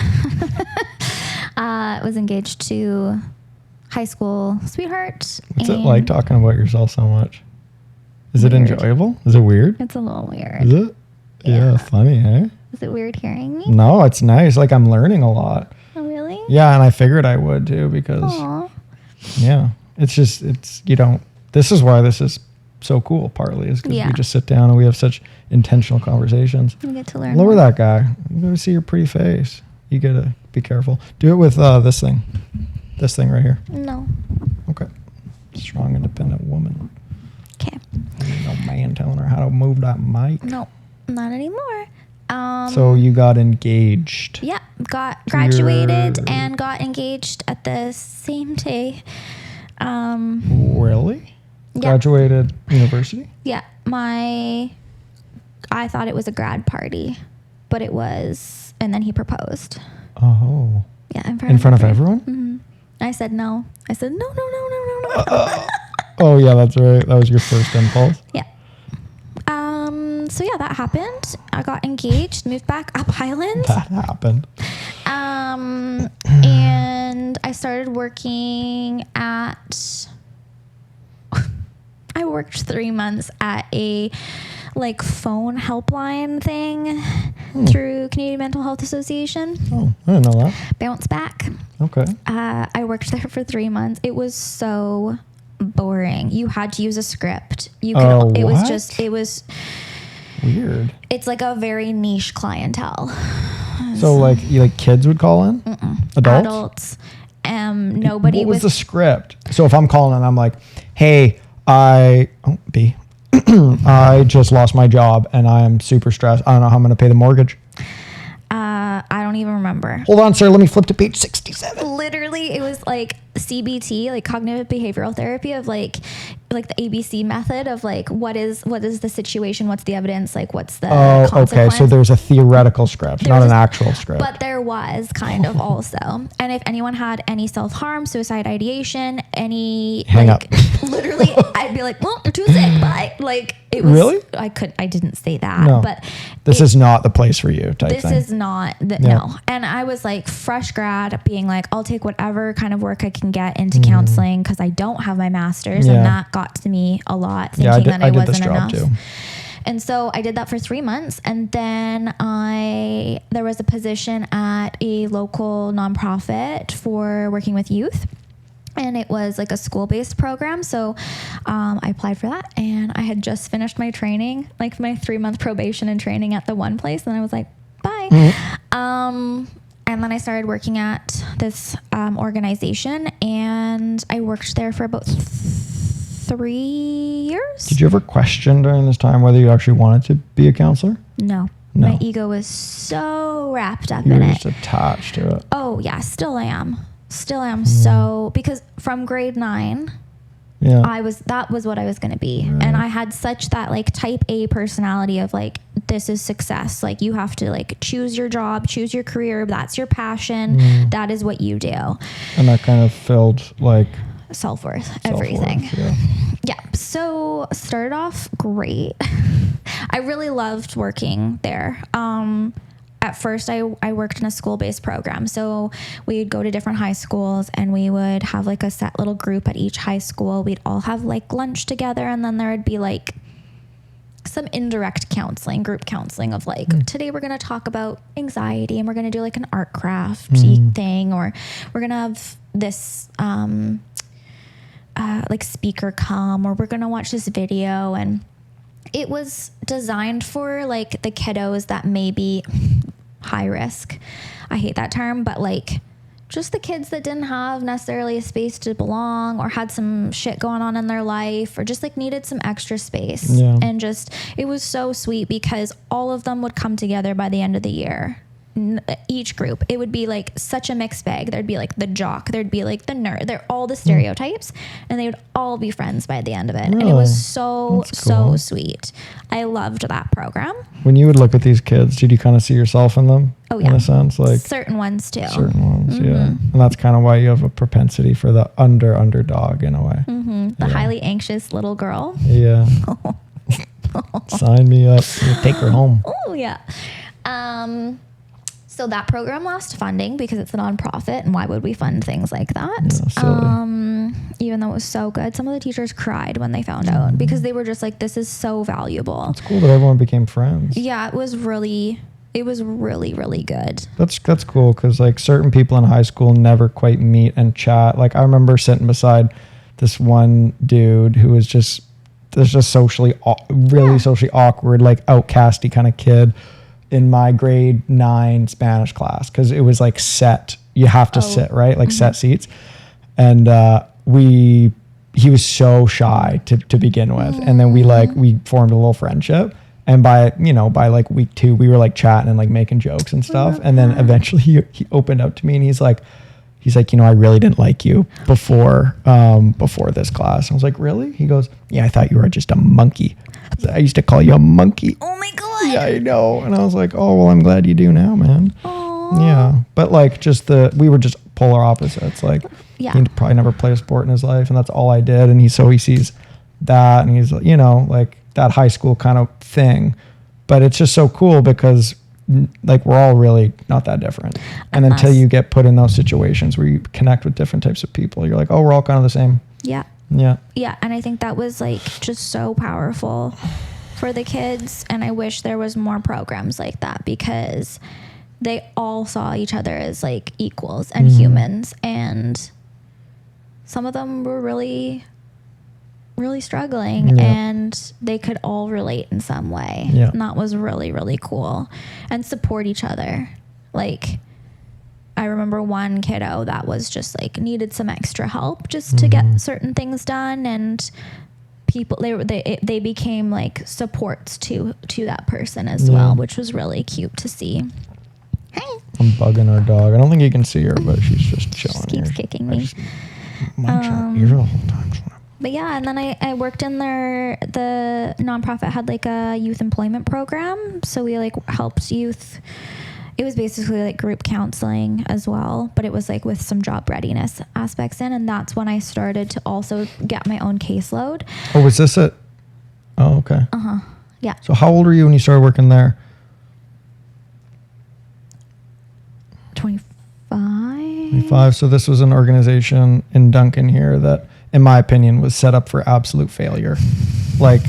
Was engaged to high school sweetheart. What's it like talking about yourself so much? Is it enjoyable? Is it weird? It's a little weird. Is it? Yeah, funny, eh? Is it weird hearing me? No, it's nice. Like I'm learning a lot. Oh, really? Yeah, and I figured I would too because, yeah, it's this is why this is so cool partly is because we just sit down and we have such intentional conversations. You get to learn. Lower that guy. You gotta see your pretty face. You gotta be careful. Do it with this thing right here. No. Okay. Strong, independent woman. Okay. No man telling her how to move that mic. No, not anymore. So you got engaged. Yeah, graduated and got engaged at the same day. Really? Yeah. Graduated university? Yeah, I thought it was a grad party, but it was, and then he proposed. Oh. Yeah, in front of everyone? Mm-hmm. I said no. I said no. Oh yeah, that's right. That was your first impulse. Yeah. So yeah, that happened. I got engaged, moved back up Highland. That happened. And I started working at. I worked 3 months at a like phone helpline thing through Canadian Mental Health Association. Oh, I didn't know that. Bounce back. Okay. I worked there for 3 months. It was so boring. You had to use a script. It was weird. It's like a very niche clientele. So like kids would call in? Adults? Nobody. What was the script? So if I'm calling and I'm like, hey, I just lost my job and I am super stressed. I don't know how I'm going to pay the mortgage. I don't even remember. Hold on, sir. Let me flip to page 67. Literally, it was like CBT, like cognitive behavioral therapy of like the ABC method of like what is the situation, what's the evidence, like what's the consequence. Okay. So there's a theoretical script, not an actual script. But there was kind of also. And if anyone had any self-harm, suicide ideation, any Hang up. Literally, I'd be like, well, you're too sick. Bye. Like, it was. Really? I didn't say that. No. But this is not the place for you type this thing. is not no. And I was like fresh grad being like, I'll take whatever kind of work I can get into counseling because I don't have my master's, and that got to me a lot, thinking that I wasn't enough. Too. And so I did that for 3 months, and then there was a position at a local nonprofit for working with youth. And it was like a school-based program. So I applied for that, and I had just finished my training, like my 3-month probation and training at the one place. And I was like, bye. And then I started working at this organization, and I worked there for about 3 years. Did you ever question during this time whether you actually wanted to be a counselor? No. My ego was so wrapped up in it. You were just attached to it. Oh, yeah. Still am. So, because from grade 9, that was what I was going to be. Right. And I had such that like type A personality of like, this is success. Like, you have to like choose your job, choose your career. That's your passion. That is what you do. And that kind of filled like self-worth, everything. Yeah. So started off great. I really loved working there. At first, I worked in a school-based program. So we'd go to different high schools, and we would have like a set little group at each high school. We'd all have like lunch together, and then there would be like some indirect counseling, group counseling of like, today we're going to talk about anxiety, and we're going to do like an art craft thing, or we're going to have this like speaker come, or we're going to watch this video. And it was designed for like the kiddos that may be high risk. I hate that term, but like just the kids that didn't have necessarily a space to belong, or had some shit going on in their life, or just like needed some extra space. And just, it was so sweet because all of them would come together by the end of the year. Each group, it would be like such a mixed bag. There'd be like the jock, there'd be like the nerd, they're all the stereotypes, and they would all be friends by the end of it. Really? And it was so sweet. I loved that program. When you would look at these kids, did you kind of see yourself in them? Oh yeah, in a sense, like certain ones too. And that's kind of why you have a propensity for the underdog in a way. The highly anxious little girl. Yeah. Sign me up. Take her home. Oh yeah. So that program lost funding because it's a nonprofit, and why would we fund things like that? Even though it was so good, some of the teachers cried when they found out, because they were just like, this is so valuable. It's cool that everyone became friends. Yeah, it was really, really good. That's cool, because like certain people in high school never quite meet and chat. Like I remember sitting beside this one dude who was just socially awkward, like outcasty kind of kid in my grade 9 Spanish class, because it was like set, you have to sit, right? Like set seats. And he was so shy to begin with. And then we formed a little friendship. And by like week 2, we were like chatting and like making jokes and stuff. And then eventually he opened up to me, and he's like, I really didn't like you before this class. I was like, really? He goes, yeah, I thought you were just a monkey. I used to call you a monkey. Oh my God. Yeah, I know. And I was like, oh, well, I'm glad you do now, man. Aww. Yeah. But like we were just polar opposites. Like he probably never played a sport in his life, and that's all I did. And he sees that, and he's, like that high school kind of thing. But it's just so cool because like we're all really not that different. And until you get put in those situations where you connect with different types of people, you're like, oh, we're all kind of the same. Yeah. And I think that was like just so powerful for the kids. And I wish there was more programs like that, because they all saw each other as like equals and humans. And some of them were really, really struggling, and they could all relate in some way. And that was really, really cool. And support each other. Like, I remember one kiddo that was just like needed some extra help just to get certain things done, and people they became like supports to that person as well, which was really cute to see. Hey. I'm bugging our dog. I don't think you can see her, but she's just chilling. She keeps kicking me. Munch her ear the whole time. But yeah, and then I worked in the nonprofit had like a youth employment program, so we like helped youth It was basically like group counseling as well, but it was like with some job readiness aspects in. And that's when I started to also get my own caseload. Oh, was this it? Oh, okay. Yeah. So how old were you when you started working there? 25. 25. So this was an organization in Duncan here that, in my opinion, was set up for absolute failure. Like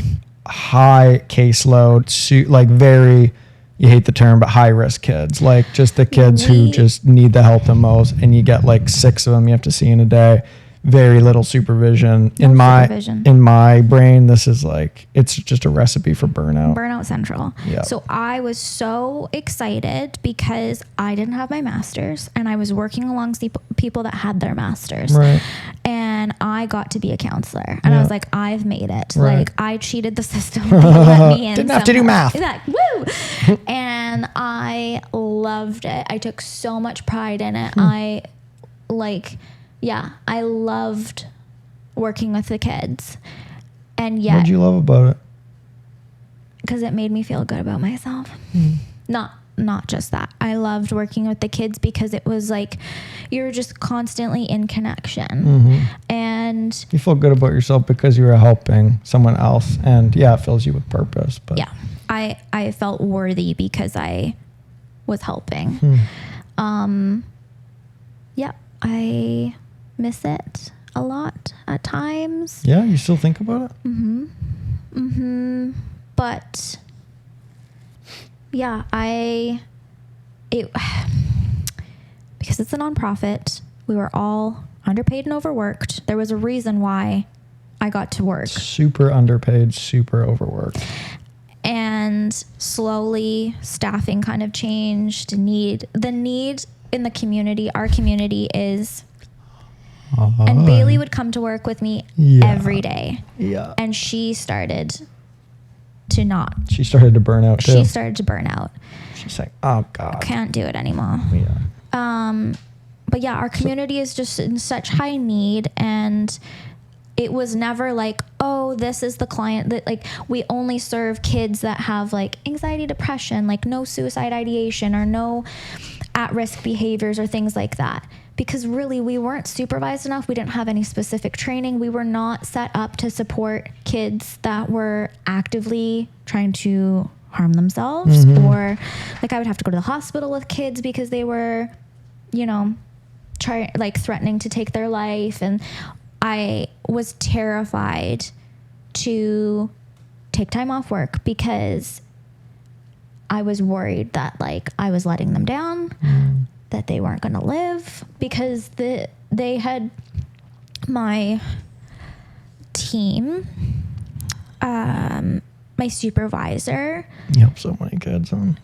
high caseload, like very, you hate the term, but high risk kids. Like just the kids who just need the help the most, and you get like 6 of them you have to see in a day. Very little supervision. In my brain, this is like, it's just a recipe for burnout. Burnout Central. Yeah. So I was so excited because I didn't have my master's and I was working alongside people that had their master's. Right. And I got to be a counselor. And I was like, I've made it. Right. Like I cheated the system. They let me in. Didn't have to do math. Like, woo! And I loved it. I took so much pride in it. I loved working with the kids. And yet, what did you love about it? Because it made me feel good about myself. Not just that. I loved working with the kids because it was like you're just constantly in connection. And you feel good about yourself because you were helping someone else, and it fills you with purpose. But yeah, I felt worthy because I was helping. I miss it a lot at times. Yeah, you still think about it? But yeah, because it's a nonprofit, we were all underpaid and overworked. There was a reason why I got to work. Super underpaid, super overworked. And slowly staffing kind of changed. The need in the community, our community is, and Bailey would come to work with me every day. Yeah. And she started to not. She started to burn out too. She started to burn out. She's like, oh God. Can't do it anymore. Yeah. But yeah, our community is just in such high need, and it was never like, oh, this is the client that, like, we only serve kids that have like anxiety, depression, like no suicide ideation or no at-risk behaviors or things like that. Because really, we weren't supervised enough. We didn't have any specific training. We were not set up to support kids that were actively trying to harm themselves. Or like I would have to go to the hospital with kids because they were, threatening to take their life. And I was terrified to take time off work because I was worried that like I was letting them down, that they weren't going to live, because they had my team, my supervisor. You help so many kids, You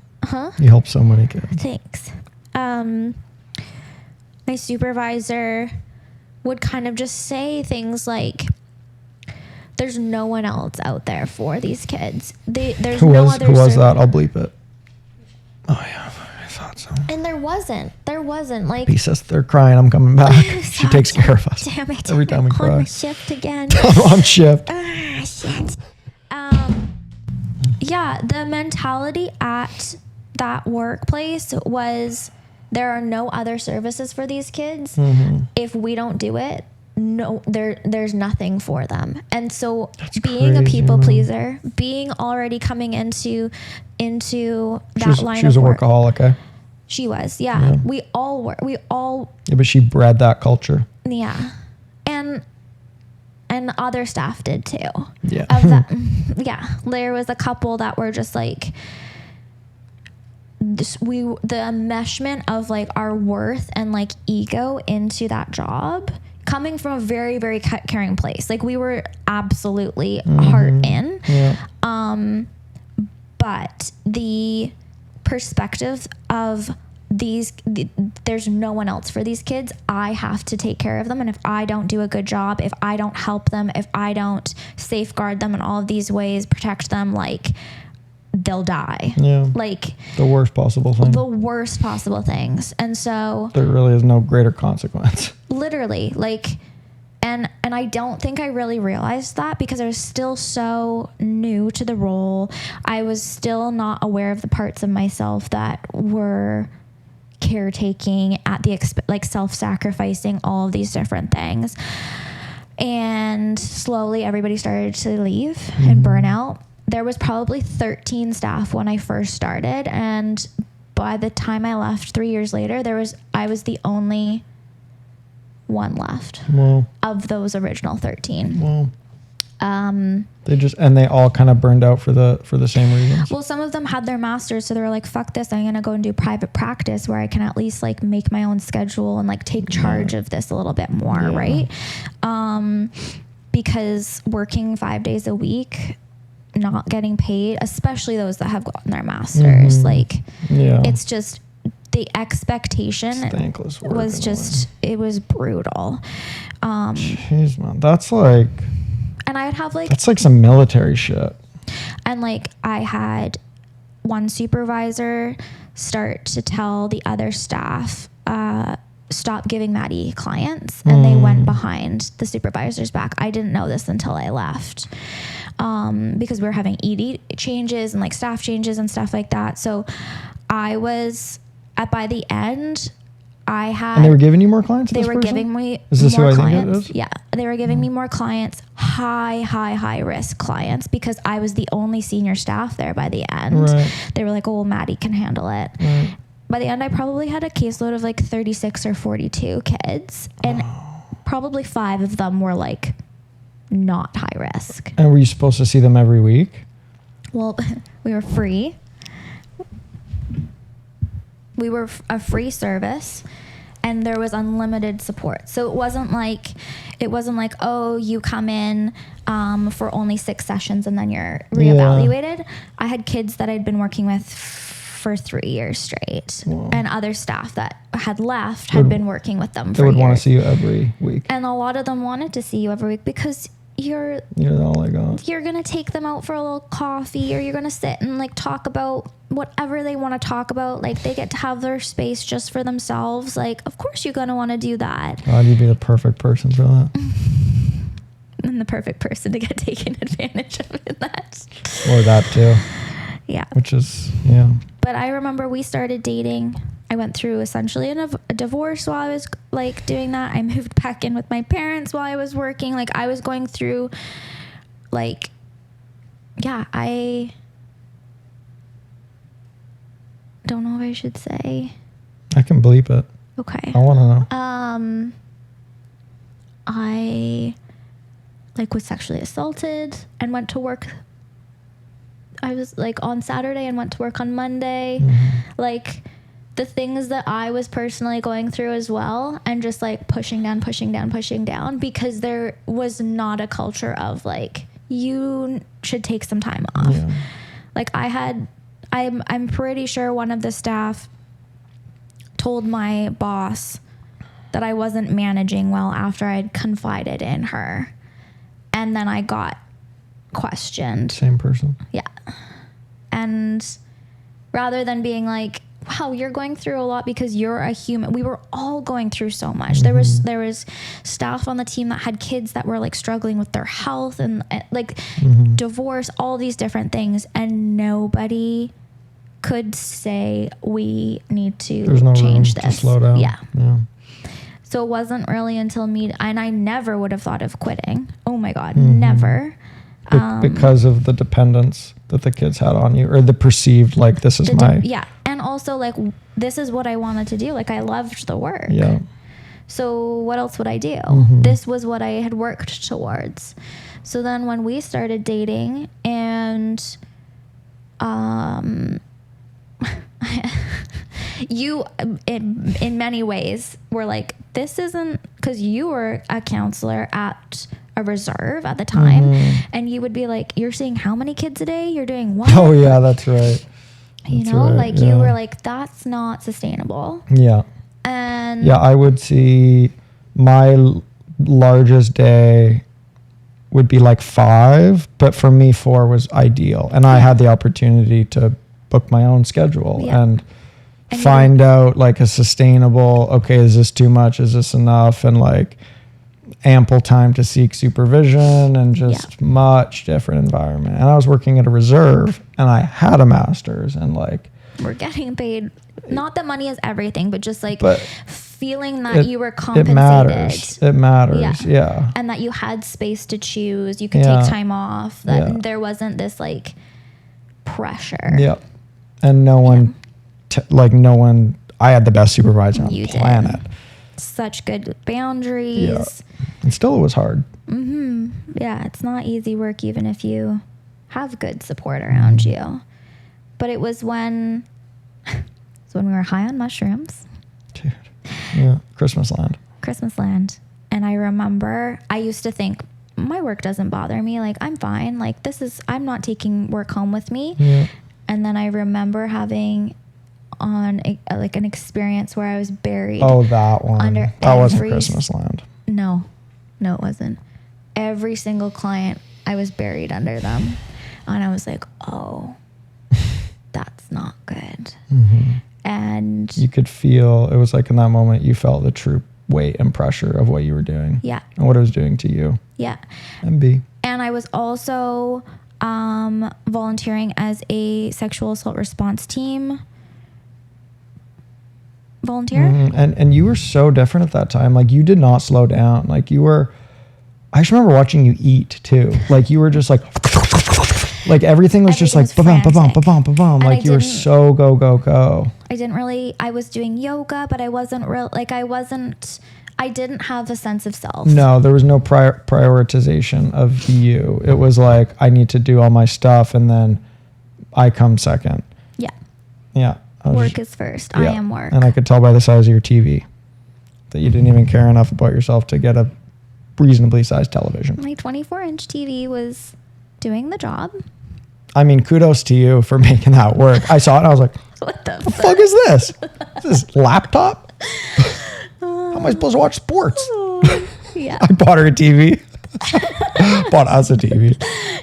help so many kids. Thanks. My supervisor would kind of just say things like, there's no one else out there for these kids. There's who no was, other Who was that? I'll bleep it. Oh, yeah. I thought so. And there wasn't like... He says, they're crying. I'm coming back. She takes care of us. Damn it. Every time we cry. On shift again. I'm on shift. Shit. Yeah, the mentality at that workplace was, there are no other services for these kids. If we don't do it, there's nothing for them. And so being a people pleaser, being already coming into that line of work. She was a workaholic, eh? She was, yeah. We all were. Yeah, but she bred that culture. Yeah. And other staff did too. Yeah. Yeah. There was a couple that were just like, the enmeshment of like our worth and like ego into that job, coming from a very, very caring place. Like we were absolutely heart in. Yeah. But the perspective of there's no one else for these kids. I have to take care of them. And if I don't do a good job, if I don't help them, if I don't safeguard them in all of these ways, protect them, like they'll die. Yeah. Like the worst possible thing. The worst possible things. And so there really is no greater consequence. Literally, like And I don't think I really realized that because I was still so new to the role. I was still not aware of the parts of myself that were caretaking at the like self-sacrificing, all of these different things. And slowly everybody started to leave and burn out. There was probably 13 staff when I first started, and by the time I left 3 years later, I was the only one left of those original 13. Well, they all kind of burned out for the same reasons. Well, some of them had their masters, so they were like, fuck this, I'm gonna go and do private practice where I can at least like make my own schedule and like take charge of this a little bit more, right? Because working 5 days a week, not getting paid, especially those that have gotten their masters, like it's just the expectation was just it was brutal. Jeez, man, that's like, and I would have like, that's like some military shit. And like I had one supervisor start to tell the other staff, stop giving Madi clients, and they went behind the supervisor's back. I didn't know this until I left, because we were having ED changes and like staff changes and stuff like that. So I was by the end, I had. And they were giving you more clients? They were giving me is this more who clients. I think it is? Yeah. They were giving me more clients, high risk clients, because I was the only senior staff there by the end. Right. They were like, oh, well, Madi can handle it. Right. By the end, I probably had a caseload of like 36 or 42 kids. And probably 5 of them were like not high risk. And were you supposed to see them every week? Well, we were free. We were a free service, and there was unlimited support. So it wasn't like, oh, you come in for only 6 sessions and then you're reevaluated. Yeah. I had kids that I'd been working with for 3 years straight. Wow. And other staff that had left had been working with them for years. They would want to see you every week. And a lot of them wanted to see you every week because you're all I got. You're going to take them out for a little coffee, or you're going to sit and like talk about whatever they want to talk about. Like they get to have their space just for themselves. Like, of course you're going to want to do that. God, you'd be the perfect person for that. And the perfect person to get taken advantage of in that. Or that too. Yeah. Which is, yeah. But I remember we started dating. I went through essentially a divorce while I was like doing that. I moved back in with my parents while I was working. Like I was going through like, yeah, I don't know if I should say. I can bleep it. Okay. I want to know. I like was sexually assaulted and went to work. I was like on Saturday and went to work on Monday. Like the things that I was personally going through as well, and just like pushing down, because there was not a culture of like, you should take some time off. Yeah. Like I'm pretty sure one of the staff told my boss that I wasn't managing well after I'd confided in her. And then I got questioned. Same person. Yeah. And rather than being like, wow, you're going through a lot because you're a human. We were all going through so much. There was staff on the team that had kids that were like struggling with their health and like divorce, all these different things. And nobody could say we need to change this. To slow down. Yeah. So it wasn't really until and I never would have thought of quitting. Oh my God, never. Because of the dependence that the kids had on you, or the perceived, like, this is yeah. And also like, this is what I wanted to do. Like I loved the work. Yeah. So what else would I do? This was what I had worked towards. So then when we started dating, and you in many ways were like, this isn't, because you were a counselor at a reserve at the time, and you would be like, you're seeing how many kids a day? You're doing what? Oh yeah, that's right. You know, like you were like, that's not sustainable. Yeah. And yeah, I would see my largest day would be like 5, but for me 4 was ideal, and I had the opportunity to book my own schedule and find out like a sustainable, okay, is this too much? Is this enough? And like, ample time to seek supervision and just much different environment. And I was working at a reserve and I had a master's and like, we're getting paid. Not that money is everything, but just like feeling that you were it compensated. It matters. Yeah. And that you had space to choose. You could take time off. That there wasn't this like pressure. Yeah. And no one, I had the best supervisor on the planet. Such good boundaries. Yeah. And still it was hard. Mm-hmm. Yeah. It's not easy work even if you have good support around you. But it was when we were high on mushrooms. Dude. Yeah. Christmas land. And I remember I used to think my work doesn't bother me. Like I'm fine. Like I'm not taking work home with me. Yeah. And then I remember having an experience where I was buried. Oh, that one. That wasn't Christmas land. No, it wasn't. Every single client, I was buried under them. And I was like, oh, that's not good. Mm-hmm. And you could feel, it was like in that moment, you felt the true weight and pressure of what you were doing. Yeah. And what it was doing to you. Yeah. And I was also volunteering as a sexual assault response team volunteer. Mm-hmm. And you were so different at that time. Like you did not slow down. Like I just remember watching you eat too. Like you were just like everything was just like ba-bum, ba-bum, ba-bum, ba-bum. Like you were so go. I was doing yoga, but I wasn't I didn't have a sense of self. No, there was no prioritization of you. It was like, I need to do all my stuff and then I come second. Yeah. Yeah. Work is first. I am work. And I could tell by the size of your TV that you didn't even care enough about yourself to get a reasonably sized television. My 24-inch TV was doing the job. I mean, kudos to you for making that work. I saw it and I was like, what the fuck is this? Is this laptop? How am I supposed to watch sports? Yeah. I bought her a TV. Bought us a TV.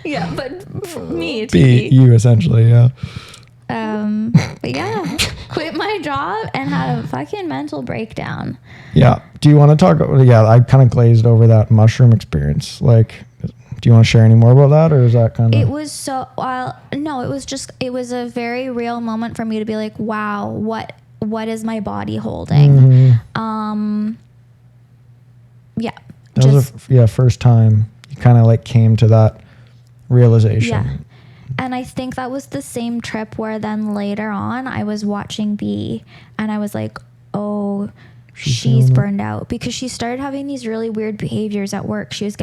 Yeah, but for me, a TV. You essentially, yeah. But yeah, quit my job and had a fucking mental breakdown. Yeah. Do you want to talk? Yeah, I kind of glazed over that mushroom experience. Like, do you want to share any more about that, or is that kind of? It was so. No, it was a very real moment for me to be like, wow, what is my body holding? Mm-hmm. Yeah. That was first time you kind of like came to that realization. Yeah. And I think that was the same trip where then later on I was watching B and I was like, oh, she's burned out, because she started having these really weird behaviors at work. She's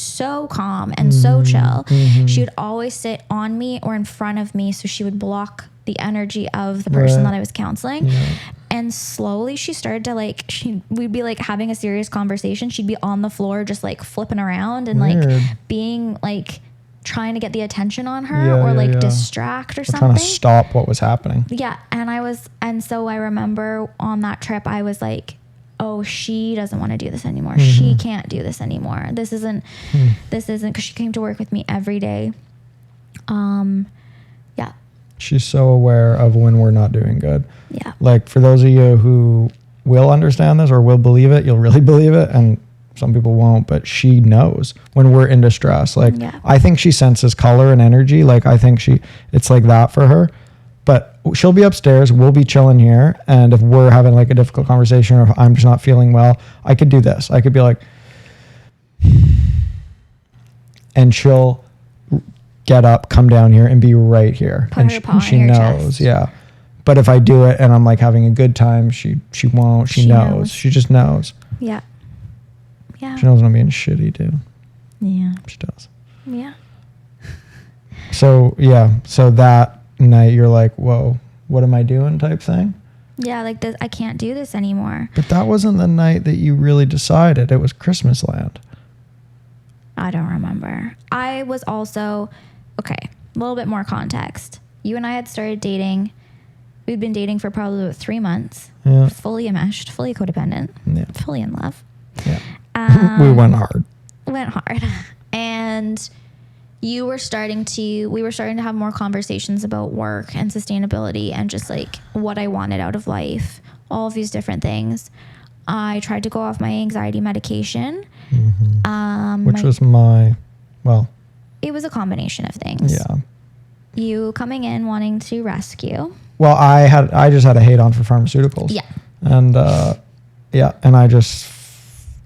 so calm and so chill. Mm-hmm. She would always sit on me or in front of me, so she would block the energy of the person that I was counseling. Yeah. And slowly she started to we'd be like having a serious conversation. She'd be on the floor just like flipping around and like being like trying to get the attention on her distract or something. Trying to stop what was happening. Yeah. And so I remember on that trip, I was like, oh, she doesn't want to do this anymore. Mm-hmm. She can't do this anymore. This isn't, because she came to work with me every day. Yeah. She's so aware of when we're not doing good. Yeah. Like for those of you who will understand this or will believe it, you'll really believe it. And some people won't, but she knows when we're in distress. Like, I think she senses color and energy. Like, I think it's like that for her. But she'll be upstairs, we'll be chilling here. And if we're having like a difficult conversation or if I'm just not feeling well, I could do this. I could be like, and she'll get up, come down here and be right here. Put her paw she in your knows. chest. Yeah. But if I do it and I'm like having a good time, she won't. She knows. She just knows. Yeah. Yeah. She knows when I'm being shitty too. Yeah. She does. Yeah. So that night you're like, whoa, what am I doing type thing? Yeah, like this, I can't do this anymore. But that wasn't the night that you really decided. It was Christmas land. I don't remember. I was also, okay, a little bit more context. You and I had started dating. We'd been dating for probably 3 months. Yeah. Fully enmeshed, fully codependent, fully in love. Yeah. We went hard. And we were starting to have more conversations about work and sustainability and just like what I wanted out of life, all of these different things. I tried to go off my anxiety medication. Which was it was a combination of things. Yeah. You coming in wanting to rescue. Well, I just had a hate on for pharmaceuticals. Yeah. And and I just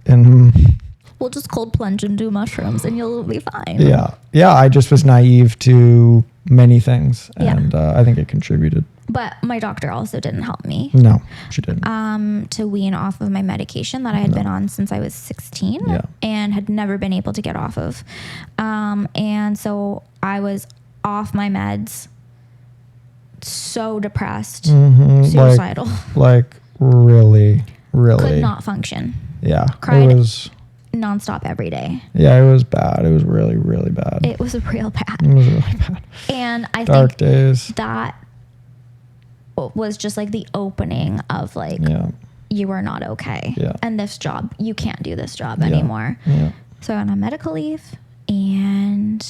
We'll just cold plunge and do mushrooms and you'll be fine. Yeah. Yeah, I just was naive to many things, and I think it contributed. But my doctor also didn't help me. No, she didn't. To wean off of my medication that I had been on since I was 16 and had never been able to get off of. And so I was off my meds, so depressed, suicidal. Like really. Could not function. Yeah. Cried it was nonstop every day. Yeah, it was bad. It was really, really bad. It was real bad. It was really bad. And I Dark think days. that was just like the opening of like, you are not okay. Yeah. And this job, you can't do this job anymore. Yeah. So I went on medical leave and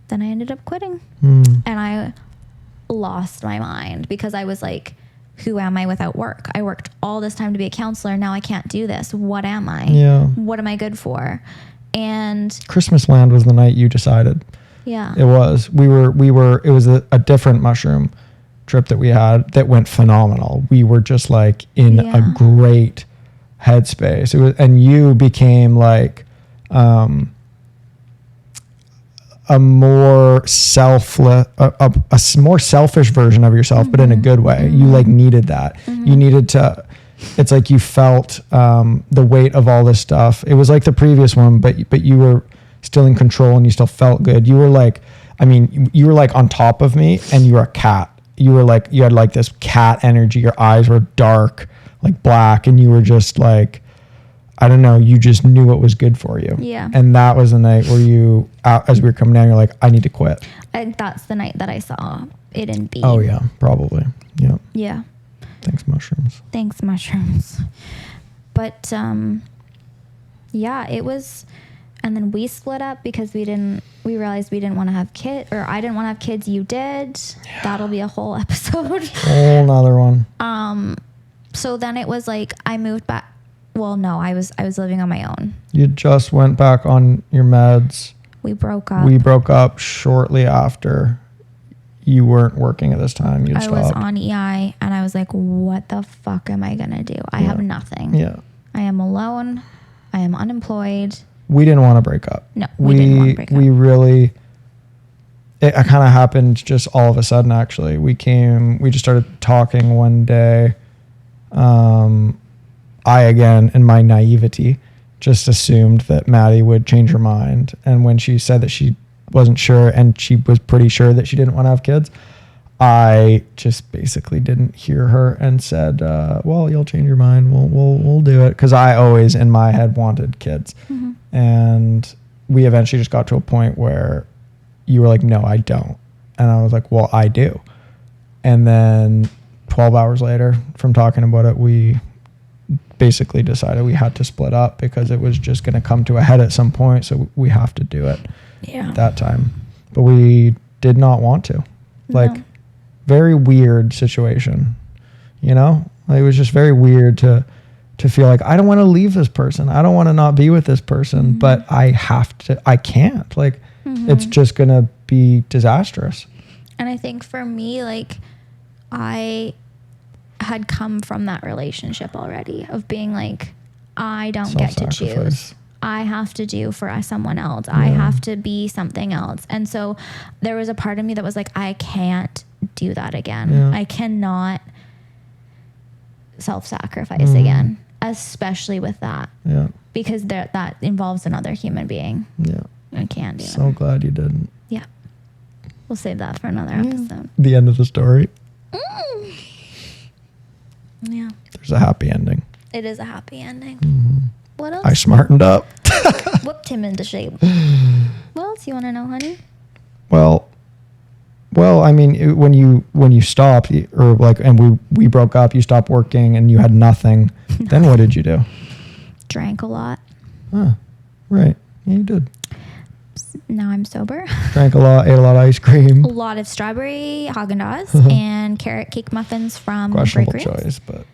then I ended up quitting. Mm. And I lost my mind because I was like, who am I without work? I worked all this time to be a counselor. Now I can't do this. What am I? Yeah. What am I good for? And Christmas Land was the night you decided. Yeah. It was. It was a different mushroom trip that we had that went phenomenal. We were just like in a great headspace. It was, and you became like a more selfless, a more selfish version of yourself, but in a good way. You like needed that. You needed to. It's like you felt the weight of all this stuff. It was like the previous one, but you were still in control and you still felt good. You were like, I mean, you were like on top of me, and you were a cat. You were like, you had like this cat energy. Your eyes were dark, like black, and you were just like, I don't know, you just knew what was good for you. Yeah. And that was the night where you, as we were coming down, you're like, I need to quit. That's the night that I saw it in beam. Oh yeah, probably. Yeah. Yeah. Thanks, mushrooms. Thanks, mushrooms. But yeah, it was, and then we split up because we realized we didn't want to have kids, or I didn't want to have kids. You did. Yeah. That'll be a whole episode. Whole nother one. So then it was like I moved back. Well, no, I was living on my own. You just went back on your meds. We broke up. We broke up shortly after. You weren't working at this time. I was on EI, and I was like, what the fuck am I going to do? I have nothing. Yeah. I am alone. I am unemployed. We didn't want to break up. No, we didn't want to break up. We really, it kind of happened just all of a sudden, actually. We just started talking one day. I, again, in my naivety, just assumed that Madi would change her mind. And when she said that she wasn't sure, and she was pretty sure that she didn't want to have kids, I just basically didn't hear her and said, well, you'll change your mind. We'll do it. Because I always, in my head, wanted kids. Mm-hmm. And we eventually just got to a point where you were like, no, I don't. And I was like, well, I do. And then 12 hours later from talking about it, we basically decided we had to split up because it was just going to come to a head at some point. So we have to do it at that time. But we did not want to. Like, very weird situation, you know? Like, it was just very weird to feel like, I don't want to leave this person. I don't want to not be with this person, but I can't. Like, it's just going to be disastrous. And I think for me, like, I had come from that relationship already of being like, I don't get to choose. I have to do for someone else. I have to be something else. And so there was a part of me that was like, I can't do that again. Yeah. I cannot self-sacrifice again, especially with that. Yeah. Because that involves another human being. Yeah. I can't do it. So glad you didn't. Yeah. We'll save that for another episode. The end of the story. Yeah. There's a happy ending. It is a happy ending. Mm-hmm. What else? I smartened up. Whipped him into shape. What else you want to know, honey? Well, I mean, when you stopped, or like, and we broke up, you stopped working and you had nothing. Then what did you do? Drank a lot. Huh. Right. Yeah, you did. Now I'm sober. Drank a lot, ate a lot of ice cream. A lot of strawberry Haagen-Dazs and carrot cake muffins from Questionable Bakery. choice, but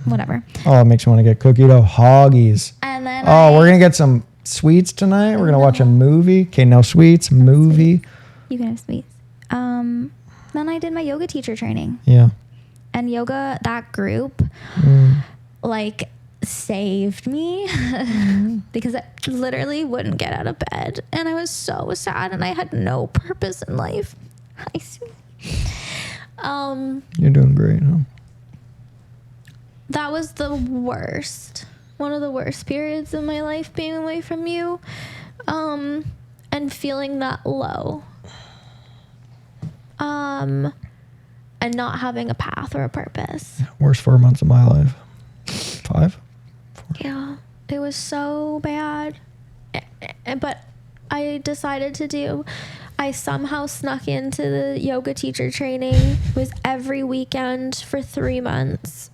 whatever. Oh, it makes you want to get cookie dough hoggies. And then we're gonna get some sweets tonight. We're gonna watch a movie. Okay, no sweets. Movie. You can have sweets. Then I did my yoga teacher training. Yeah. And yoga, that group, like, saved me because I literally wouldn't get out of bed. And I was so sad and I had no purpose in life. Hi, sweetie. You're doing great, huh? That was the worst. One of the worst periods in my life, being away from you. And feeling that low. And not having a path or a purpose. Worst 4 months of my life. 5? 4. Yeah, it was so bad. But I decided I somehow snuck into the yoga teacher training. It was every weekend for 3 months.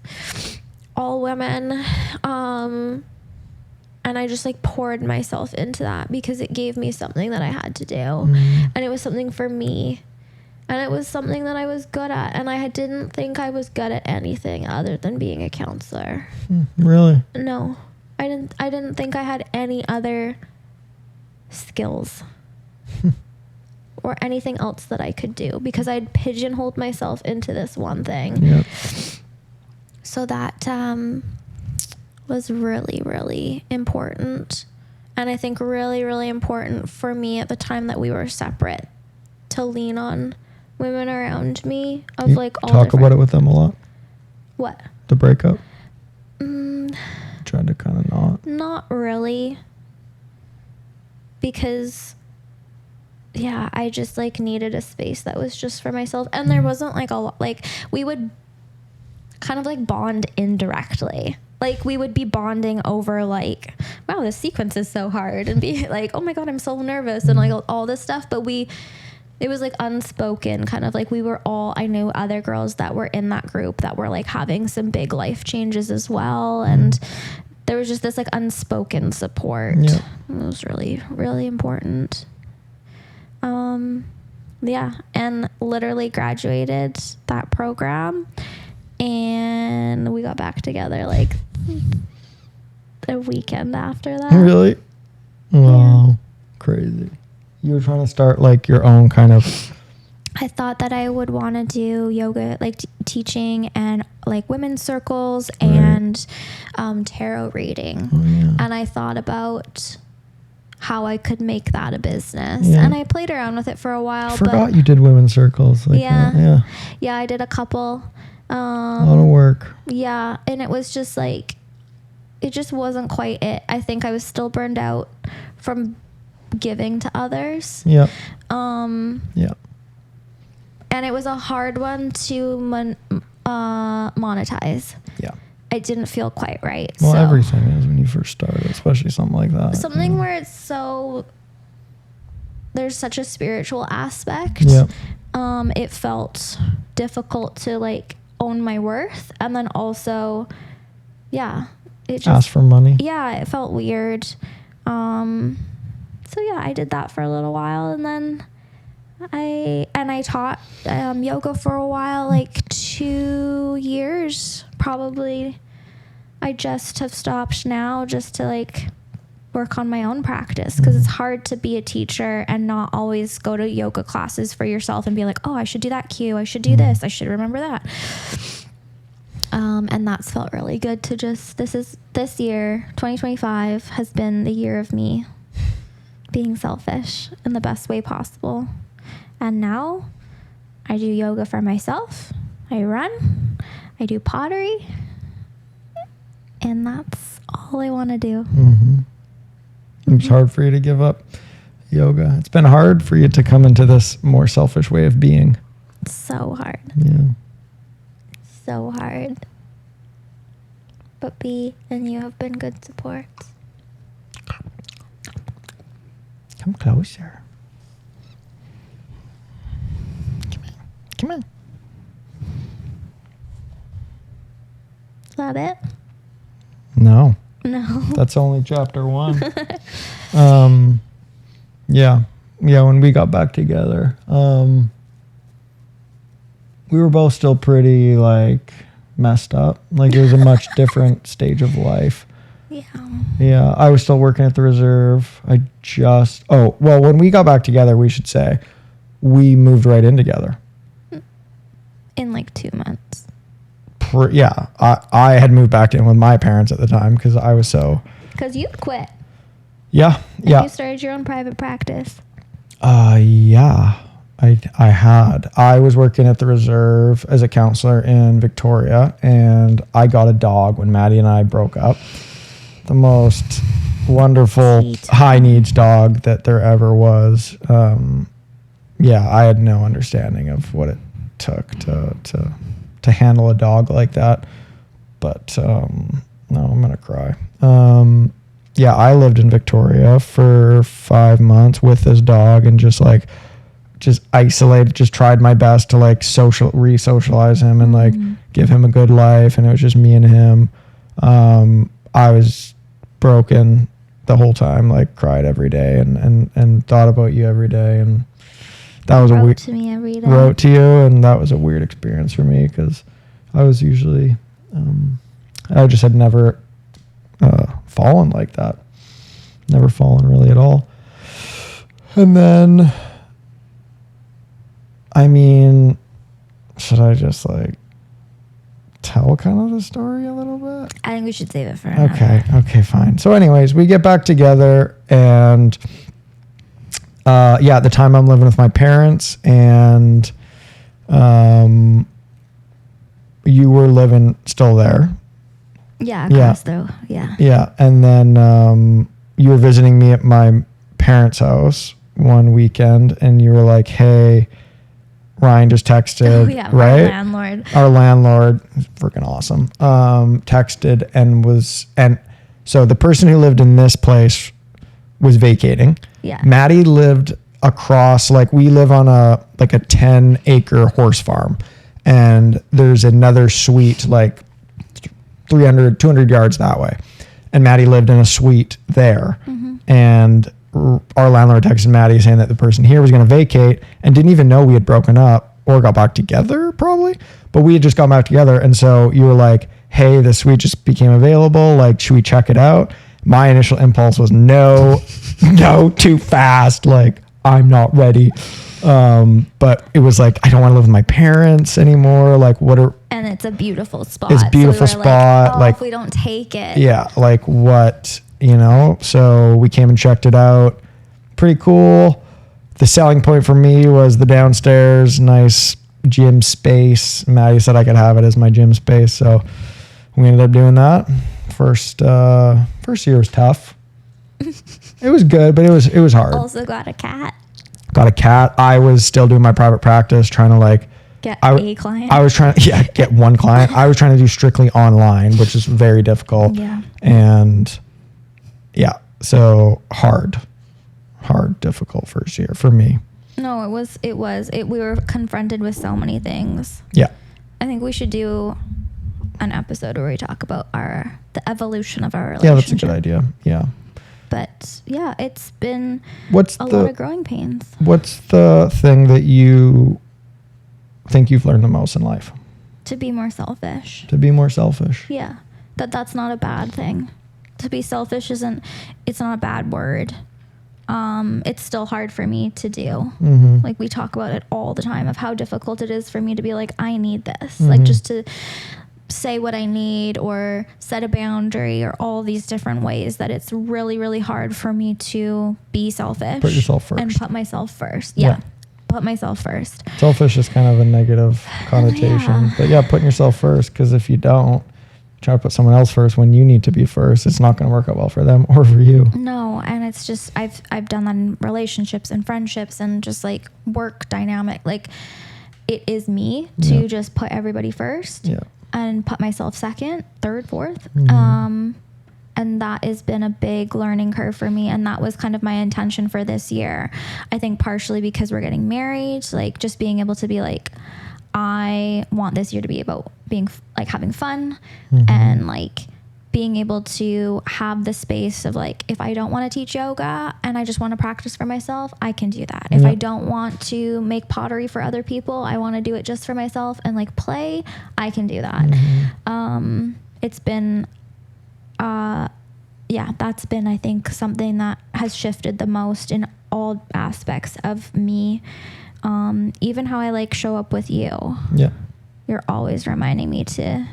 All women. And I just like poured myself into that because it gave me something that I had to do. And it was something for me. And it was something that I was good at. And I didn't think I was good at anything other than being a counselor. Really? No. I didn't think I had any other skills or anything else that I could do because I'd pigeonholed myself into this one thing. Yep. So that was really, really important. And I think really, really important for me at the time that we were separate to lean on women around me of You like all talk different. about it with them a lot? What? The breakup? Tried to kind of not. Not really. Because, yeah, I just like needed a space that was just for myself. And there wasn't like a lot, like we would kind of like bond indirectly. Like we would be bonding over like, wow, this sequence is so hard, and be like, oh my God, I'm so nervous, and like all this stuff. But it was like unspoken, kind of like I knew other girls that were in that group that were like having some big life changes as well. And there was just this like unspoken support. Yeah. It was really, really important. Yeah. And literally graduated that program and we got back together like a weekend after that. Really? Wow. Yeah. Crazy. You were trying to start like your own kind of... I thought that I would want to do yoga, like teaching and like women's circles and tarot reading. Oh, yeah. And I thought about how I could make that a business. Yeah. And I played around with it for a while. I forgot you did women's circles. Like Yeah. that. Yeah. Yeah, I did a couple. A lot of work. Yeah. And it was just like, it just wasn't quite it. I think I was still burned out from giving to others. Yeah. Yeah. And it was a hard one to monetize. Yeah. It didn't feel quite right. Well, so everything is when you first start, especially something like that. something where it's so, there's such a spiritual aspect. Yeah. It felt difficult to like own my worth, and then also, yeah, it just Ask for money. yeah, it felt weird. So yeah, I did that for a little while, and then I taught yoga for a while, like 2 years probably. I just have stopped now just to like work on my own practice, because it's hard to be a teacher and not always go to yoga classes for yourself and be like, oh, I should do that cue, I should do this, I should remember that. And that's felt really good to just, this year, 2025 has been the year of me being selfish in the best way possible. And now I do yoga for myself. I run. I do pottery. And that's all I want to do. It's hard for you to give up yoga. It's been hard for you to come into this more selfish way of being. So hard. Yeah. So hard. But B and you have been good support. Come closer. Come on. Is that it? No. No. That's only chapter 1. Yeah, when we got back together, we were both still pretty like messed up. Like, it was a much different stage of life. Yeah. Yeah, I was still working at the reserve. When we got back together, we should say, we moved right in together. In like 2 months. I had moved back in with my parents at the time because I was so... Because you quit. Yeah. And you started your own private practice. Yeah. I had. I was working at the reserve as a counselor in Victoria, and I got a dog when Maddie and I broke up. The most wonderful Sweet. high needs dog that there ever was. I had no understanding of what it took to handle a dog like that. But no, I'm gonna cry. I lived in Victoria for 5 months with this dog and just isolated, just tried my best to like re-socialize him and like give him a good life. And it was just me and him. I was broken the whole time, like cried every day and thought about you every day. And that was wrote to me every day. Wrote to you. And that was a weird experience for me because I was usually, I just had never fallen like that. Never fallen really at all. And then, I mean, should I just like tell kind of the story a little bit? I think we should save it for another. Okay, fine. So anyways, we get back together and at the time I'm living with my parents and you were living still there. Yeah, across though. Yeah. Yeah, and then you were visiting me at my parents' house one weekend and you were like, hey, Ryan just texted, right? Our landlord, freaking awesome. Texted and so the person who lived in this place was vacating. Yeah. Maddie lived across, like we live on a 10-acre horse farm, and there's another suite like 200 yards that way, and Maddie lived in a suite there, and our landlord texted Maddie saying that the person here was going to vacate and didn't even know we had broken up or got back together probably, but we had just got back together. And so you were like, hey, the suite just became available. Like, should we check it out? My initial impulse was no, too fast. Like, I'm not ready. But it was like, I don't want to live with my parents anymore. Like, and it's a beautiful spot. It's a beautiful spot. Like, if we don't take it. Yeah. Like what, so we came and checked it out. Pretty cool. The selling point for me was the downstairs, nice gym space. Maddie said I could have it as my gym space. So we ended up doing that. First year was tough. It was good, but it was hard. Also got a cat. I was still doing my private practice, trying to get a client. I was trying to get one client. I was trying to do strictly online, which is very difficult. Yeah. And so difficult first year for me. No, we were confronted with so many things. Yeah. I think we should do an episode where we talk about the evolution of our relationship. Yeah, that's a good idea. Yeah. But yeah, it's been lot of growing pains. What's the thing that you think you've learned the most in life? To be more selfish. Yeah. That's not a bad thing. To be selfish it's not a bad word. It's still hard for me to do. Mm-hmm. Like, we talk about it all the time of how difficult it is for me to be like, I need this. Mm-hmm. Like, just to say what I need or set a boundary or all these different ways that it's really, really hard for me to be selfish. Put yourself first. And put myself first. Yeah. Put myself first. Selfish is kind of a negative connotation. But putting yourself first, because if you don't try to put someone else first when you need to be first, it's not going to work out well for them or for you. No, and it's just I've done that in relationships and friendships and just like work dynamic. Like, it is me to just put everybody first and put myself second, third, fourth. Mm-hmm. And that has been a big learning curve for me. And that was kind of my intention for this year. I think partially because we're getting married, like just being able to be like, I want this year to be about being like having fun and like being able to have the space of like, if I don't want to teach yoga and I just want to practice for myself, I can do that. If I don't want to make pottery for other people, I want to do it just for myself and like play, I can do that. It's been, that's been, I think, something that has shifted the most in all aspects of me. Even how I like show up with you. Yeah. You're always reminding me to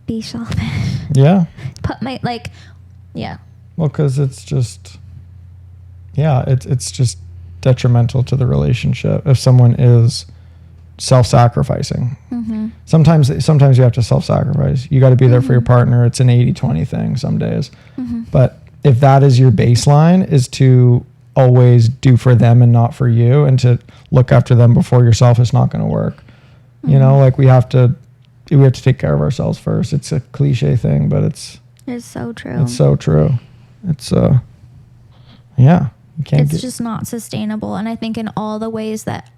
be selfish. Yeah. Put my Well, because it's just, it's just detrimental to the relationship if someone is self-sacrificing. Sometimes you have to self-sacrifice. You got to be there for your partner. It's an 80-20 thing some days. But if that is your baseline, is to always do for them and not for you, and to look after them before yourself, is not going to work. You know, like we have to take care of ourselves first. It's a cliche thing, but it's so true. It's so true. It's you can't. It's just not sustainable. And I think in all the ways that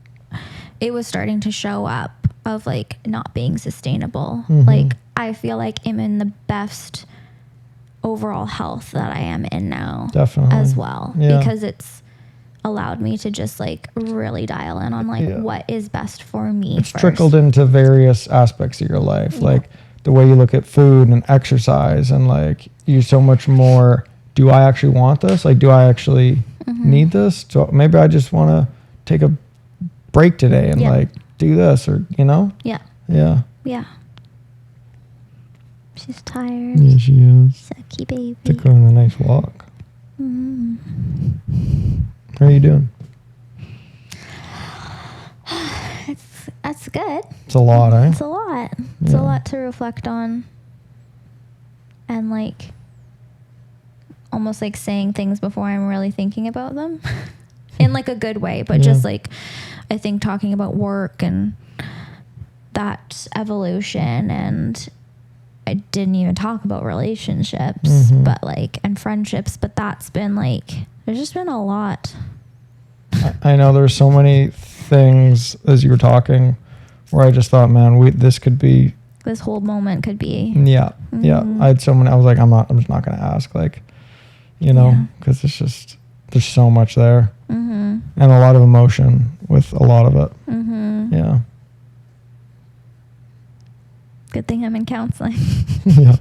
it was starting to show up of like not being sustainable, like I feel like I'm in the best overall health that I am in now. Definitely. As well. Yeah. Because it's allowed me to just like really dial in on like what is best for me. It's trickled into various aspects of your life, like the way you look at food and exercise, and like you're so much more, do I actually want this? Like, do I actually need this? So maybe I just want to take a break today and like do this, or, you know? Yeah. She's tired. Yeah, she is. Sucky baby. Took her on a nice walk. How are you doing? That's good. It's a lot, eh? It's a lot. It's a lot to reflect on. And like almost like saying things before I'm really thinking about them. In like a good way, but just like I think talking about work and that evolution, and I didn't even talk about relationships, but like, and friendships, but that's been like, there's just been a lot. I know there's so many things as you were talking where I just thought, man, this could be, this whole moment could be. Yeah. I had so many, I was like, I'm just not going to ask, like, you know, because it's just, there's so much there and a lot of emotion with a lot of it. Yeah. Good thing I'm in counseling. Yeah.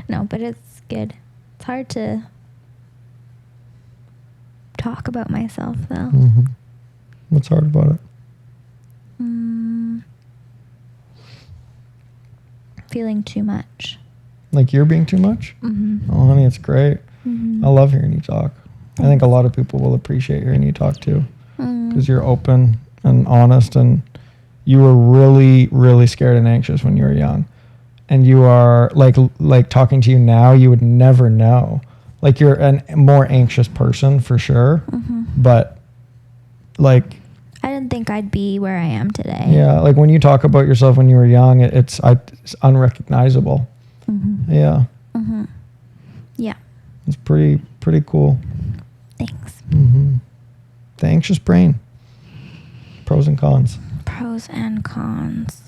No, but it's good. It's hard to talk about myself, though. What's hard about it? Feeling too much. Like you're being too much? Oh, honey, it's great. I love hearing you talk. I think a lot of people will appreciate hearing you talk too, because you're open and honest, and you were really, really scared and anxious when you were young. And you are like talking to you now, you would never know. Like you're a more anxious person for sure, but like, I didn't think I'd be where I am today. Yeah, like when you talk about yourself when you were young, it's unrecognizable. Yeah. Yeah. It's pretty cool. Thanks. The anxious brain. Pros and cons. Pros and cons.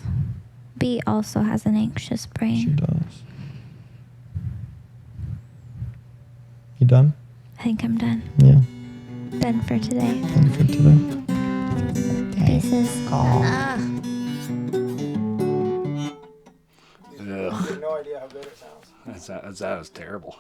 B also has an anxious brain. She does. You done? I think I'm done. Yeah. Done for today. Done for today. Pieces. I have no idea how good it sounds. That was terrible.